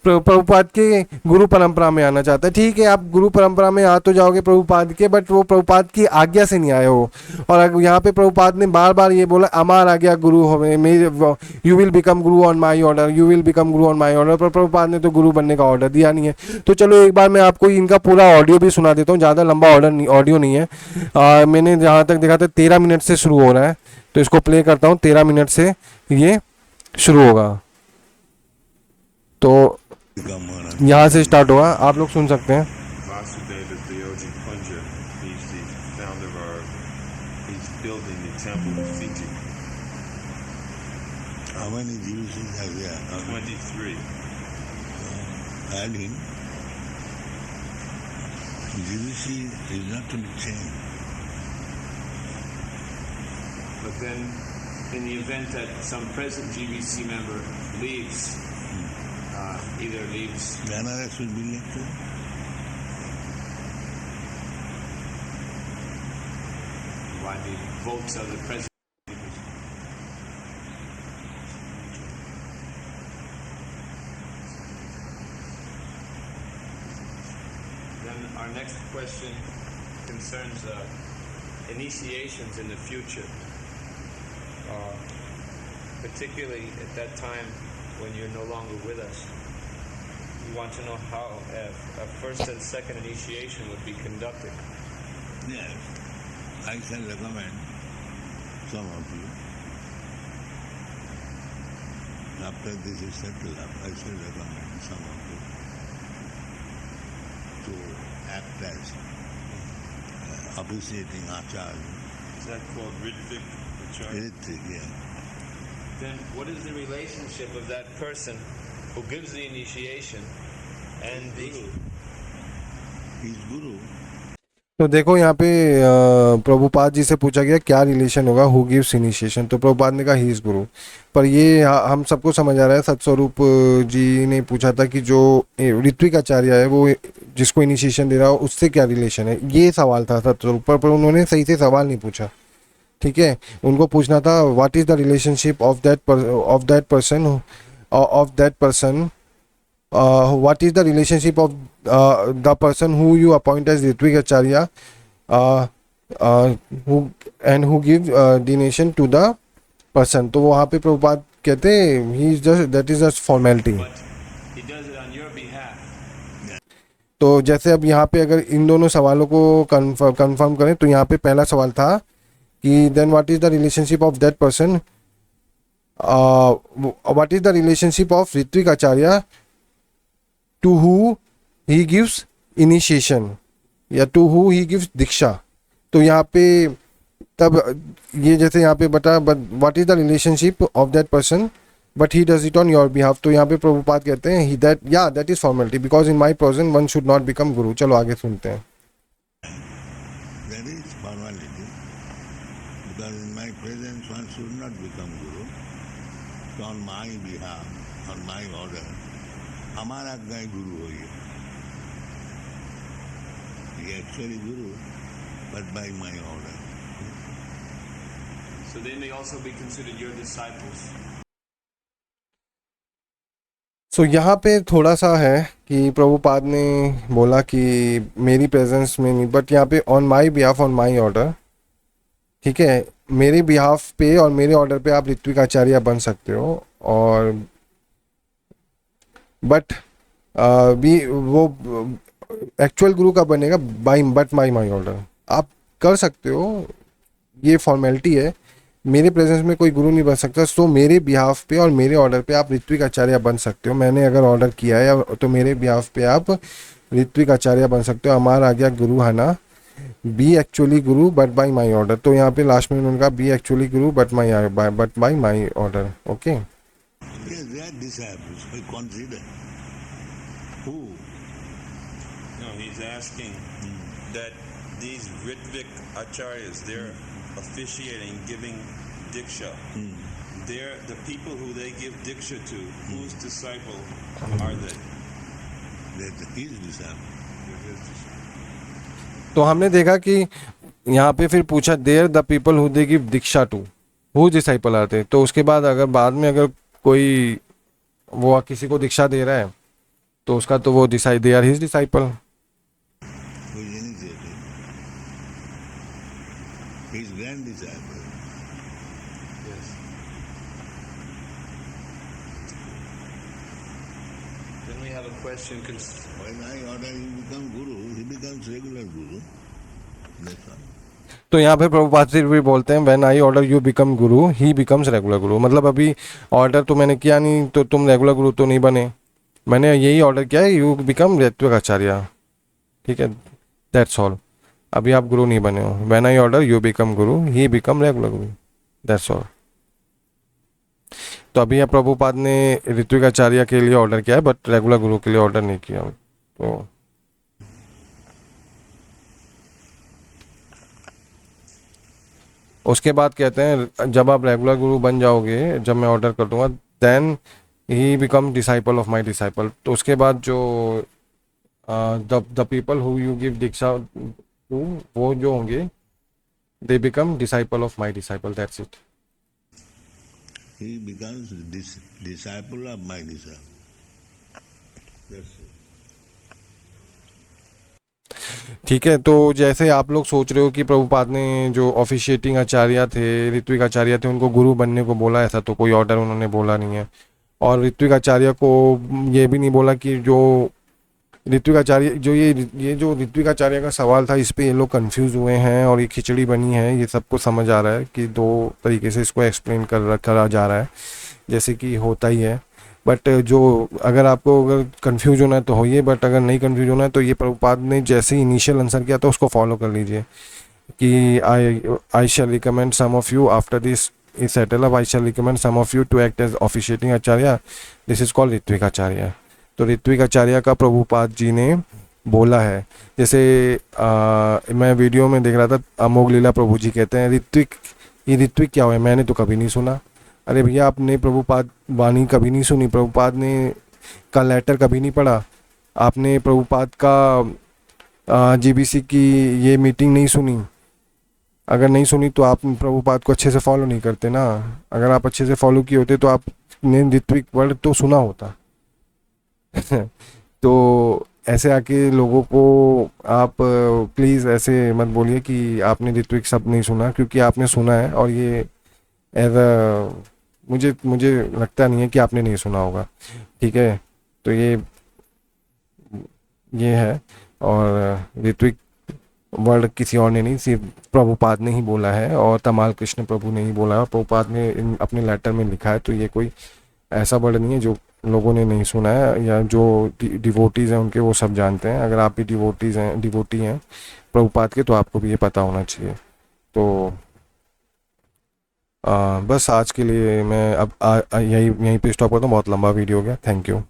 S1: प्रभुपाद के गुरु परंपरा में आना चाहता है। ठीक है, आप गुरु परंपरा में आ तो जाओगे प्रभुपाद के, बट वो प्रभुपाद की आज्ञा से नहीं आए हो। और यहाँ पे प्रभुपाद ने बार बार ये बोला अमार आज्ञा गुरु हो, you will become Guru on my order, you will become Guru on my order, पर प्रभुपाद ने तो गुरु बनने का ऑर्डर दिया नहीं है। तो चलो एक बार मैं आपको इनका पूरा ऑडियो भी सुना देता हूँ, ज़्यादा लंबा ऑडियो नहीं है। मैंने जहाँ तक देखा था 13 मिनट से शुरू हो रहा है, तो इसको प्ले करता हूँ, 13 मिनट से ये शुरू होगा। तो यहाँ से स्टार्ट होगा, आप लोग सुन सकते हैं।
S2: Vasudeva Deoji Punja, he's the founder of our, he's building the temple of Fiji.
S3: How many Jews is have there?
S2: 23.
S3: Add him. Jewish is not to be changed.
S2: But then, in the event that some present GBC member leaves, either leaves,
S3: Another should be elected.
S2: by the votes of the present. Then our next question concerns initiations in the future, particularly at that time when you're no longer with us. We want to know how a first and second initiation would be conducted.
S3: Yes. I shall recommend some of you. After this is settled up, I shall recommend some of you to act as officiating acharya.
S2: Is that called Ritvik Acharya?
S3: Ritvik, yeah.
S2: Then what is the relationship of that person who gives the initiation and the
S3: He's Guru.
S1: तो देखो यहाँ पे प्रभुपाद जी से पूछा गया क्या relation होगा who gives initiation, तो प्रभुपाद ने कहा ही इज गुरु। पर ये हम सबको समझ आ रहा है, सतस्वरूप जी ने पूछा था कि जो ऋत्विक आचार्य है वो जिसको इनिशिएशन दे रहा हो उससे क्या रिलेशन है, ये सवाल था सतस्वरूप पर उन्होंने सही से सवाल नहीं पूछा। ठीक है, उनको पूछना था what is the relationship of that person what is the relationship of the person who you appoint as Ritvik Acharya who give donation to the person। तो वहाँ पे प्रभुपाद कहते हैं he is just that is just formality।
S2: but he does it on your behalf.
S1: तो जैसे अब यहाँ पे अगर इन दोनों सवालों को कंफर्म करें तो यहाँ पे पहला सवाल था कि then what is the relationship of that person what is the relationship of Ritvik Acharya to who he gives initiation या to who he gives दीक्षा। तो यहाँ पे तब ये जैसे यहाँ पे बता what is the relationship of that person but he does it on your behalf. तो यहाँ पे प्रभुपाद कहते हैं ही दैट या that is formality because in my presence one should not become गुरु। चलो आगे सुनते हैं।
S3: That is formality. Because in my presence one should not become guru. So on my behalf, on my order, हमारा गाय गुरु हो गया। He actually guru, but by my order.
S2: So they may also be considered your disciples.
S1: सो यहाँ पे थोड़ा सा है कि प्रभुपाद ने बोला कि मेरी प्रेजेंस में नहीं, बट यहाँ पे on my behalf on my order, ठीक है, मेरे बिहाफ पे और मेरे ऑर्डर पे आप ऋत्विक आचार्य बन सकते हो। और बट भी वो एक्चुअल गुरु का बनेगा by but my my order. आप कर सकते हो, ये फॉर्मेलिटी है, मेरे प्रेजेंस में कोई गुरु नहीं बन सकता। सो मेरे बिहाफ पे और मेरे ऑर्डर पे आप ऋत्विक आचार्य बन सकते हो। मैंने अगर ऑर्डर किया है तो मेरे बिहाफ पे आप ऋत्विक आचार्य बन सकते हो। हमारा आ गया गुरु है ना, B actually guru but by my order. तो यहाँ पे लास्ट में उन्होंने कहा B actually guru but by my order. Okay,
S3: Yes, they are disciples. We consider. Who?
S2: No, he's asking that these Ritvik acharyas, they're officiating, giving diksha. They're the people who they give diksha to. Whose disciple are they?
S3: That his disciple.
S2: They're his disciple.
S1: तो हमने देखा कि यहाँ पे फिर पूछा there the people who they give diksha to who disciple आते। तो उसके बाद अगर बाद में अगर कोई वो किसी को दीक्षा दे रहा है तो उसका तो वो decide they are his disciple.
S3: Who is initiated. His grand disciple.
S2: Yes. Then we have a question.
S3: When I order you become guru, he becomes regular guru. That's all.
S1: तो यहाँ पे प्रभुपाद जी भी बोलते हैं when I order you become guru he becomes regular गुरु। मतलब अभी order तो मैंने किया नहीं तो तुम रेगुलर गुरु तो नहीं बने, मैंने यही ऑर्डर किया है यू बिकम ऋत्विक आचार्य, ठीक है, दैट्स ऑल। अभी आप गुरु नहीं बने हो। When I order you become guru he become regular Guru, that's all. तो अभी यहाँ प्रभुपाद ने ऋत्विक आचार्य के लिए ऑर्डर किया है बट रेगुलर गुरु के लिए ऑर्डर नहीं किया। तो उसके बाद कहते हैं जब आप रेगुलर गुरु बन जाओगे, जब मैं ऑर्डर कर दूंगा, then he become disciple of my disciple. तो उसके बाद जो the people who you give diksha to वो जो होंगे they become disciple of my disciple, that's it.
S3: He becomes disciple of my disciple. That's it.
S1: ठीक है, तो जैसे आप लोग सोच रहे हो कि प्रभुपाद ने जो ऑफिशिएटिंग आचार्य थे, ऋत्विक आचार्य थे, उनको गुरु बनने को बोला, ऐसा तो कोई ऑर्डर उन्होंने बोला नहीं है। और ऋत्विक आचार्य को ये भी नहीं बोला कि जो ऋत्विक आचार्य जो ये जो ऋत्विक आचार्य का सवाल था इस पे ये लोग कंफ्यूज हुए हैं और ये खिचड़ी बनी है। ये सबको समझ आ रहा है कि दो तरीके से इसको एक्सप्लेन करा जा रहा है, जैसे कि होता ही है। बट जो अगर आपको अगर कंफ्यूज होना है तो होइए, बट अगर नहीं कंफ्यूज होना है तो ये प्रभुपाद ने जैसे ही इनिशियल आंसर किया तो उसको फॉलो कर लीजिए कि I shall recommend some of you after this is settle up, I shall recommend some of you to act as officiating acharya, this is called ritvik acharya. तो ऋत्विक आचार्य का प्रभुपाद जी ने बोला है। जैसे मैं वीडियो में देख रहा था, अमोघ लीला प्रभु जी कहते हैं ऋत्विक, ये ऋत्विक क्या हुआ है, मैंने तो कभी नहीं सुना। अरे भैया आपने प्रभुपाद वाणी कभी नहीं सुनी, प्रभुपाद ने का लेटर कभी नहीं पढ़ा, आपने प्रभुपाद का जीबीसी की ये मीटिंग नहीं सुनी। अगर नहीं सुनी तो आप प्रभुपाद को अच्छे से फॉलो नहीं करते ना। अगर आप अच्छे से फॉलो किए होते तो आपने ऋत्विक वर्ड तो सुना होता। तो ऐसे आके लोगों को आप प्लीज़ ऐसे मत बोलिए कि आपने ऋत्विक शब्द नहीं सुना, क्योंकि आपने सुना है और ये एज अ मुझे लगता नहीं है कि आपने नहीं सुना होगा, ठीक है। तो ये है, और ऋत्विक वर्ड किसी और ने नहीं, सिर्फ प्रभुपाद ने ही बोला है और तमाल कृष्ण प्रभु ने ही बोला है। प्रभुपाद ने अपने लेटर में लिखा है, तो ये कोई ऐसा वर्ड नहीं है जो लोगों ने नहीं सुना है, या जो डिवोटीज़ हैं उनके वो सब जानते हैं। अगर आप भी डिवोटी हैं प्रभुपाद के तो आपको भी ये पता होना चाहिए। तो बस आज के लिए मैं अब यहीं पे स्टॉप करता हूँ, बहुत लंबा वीडियो हो गया। Thank you.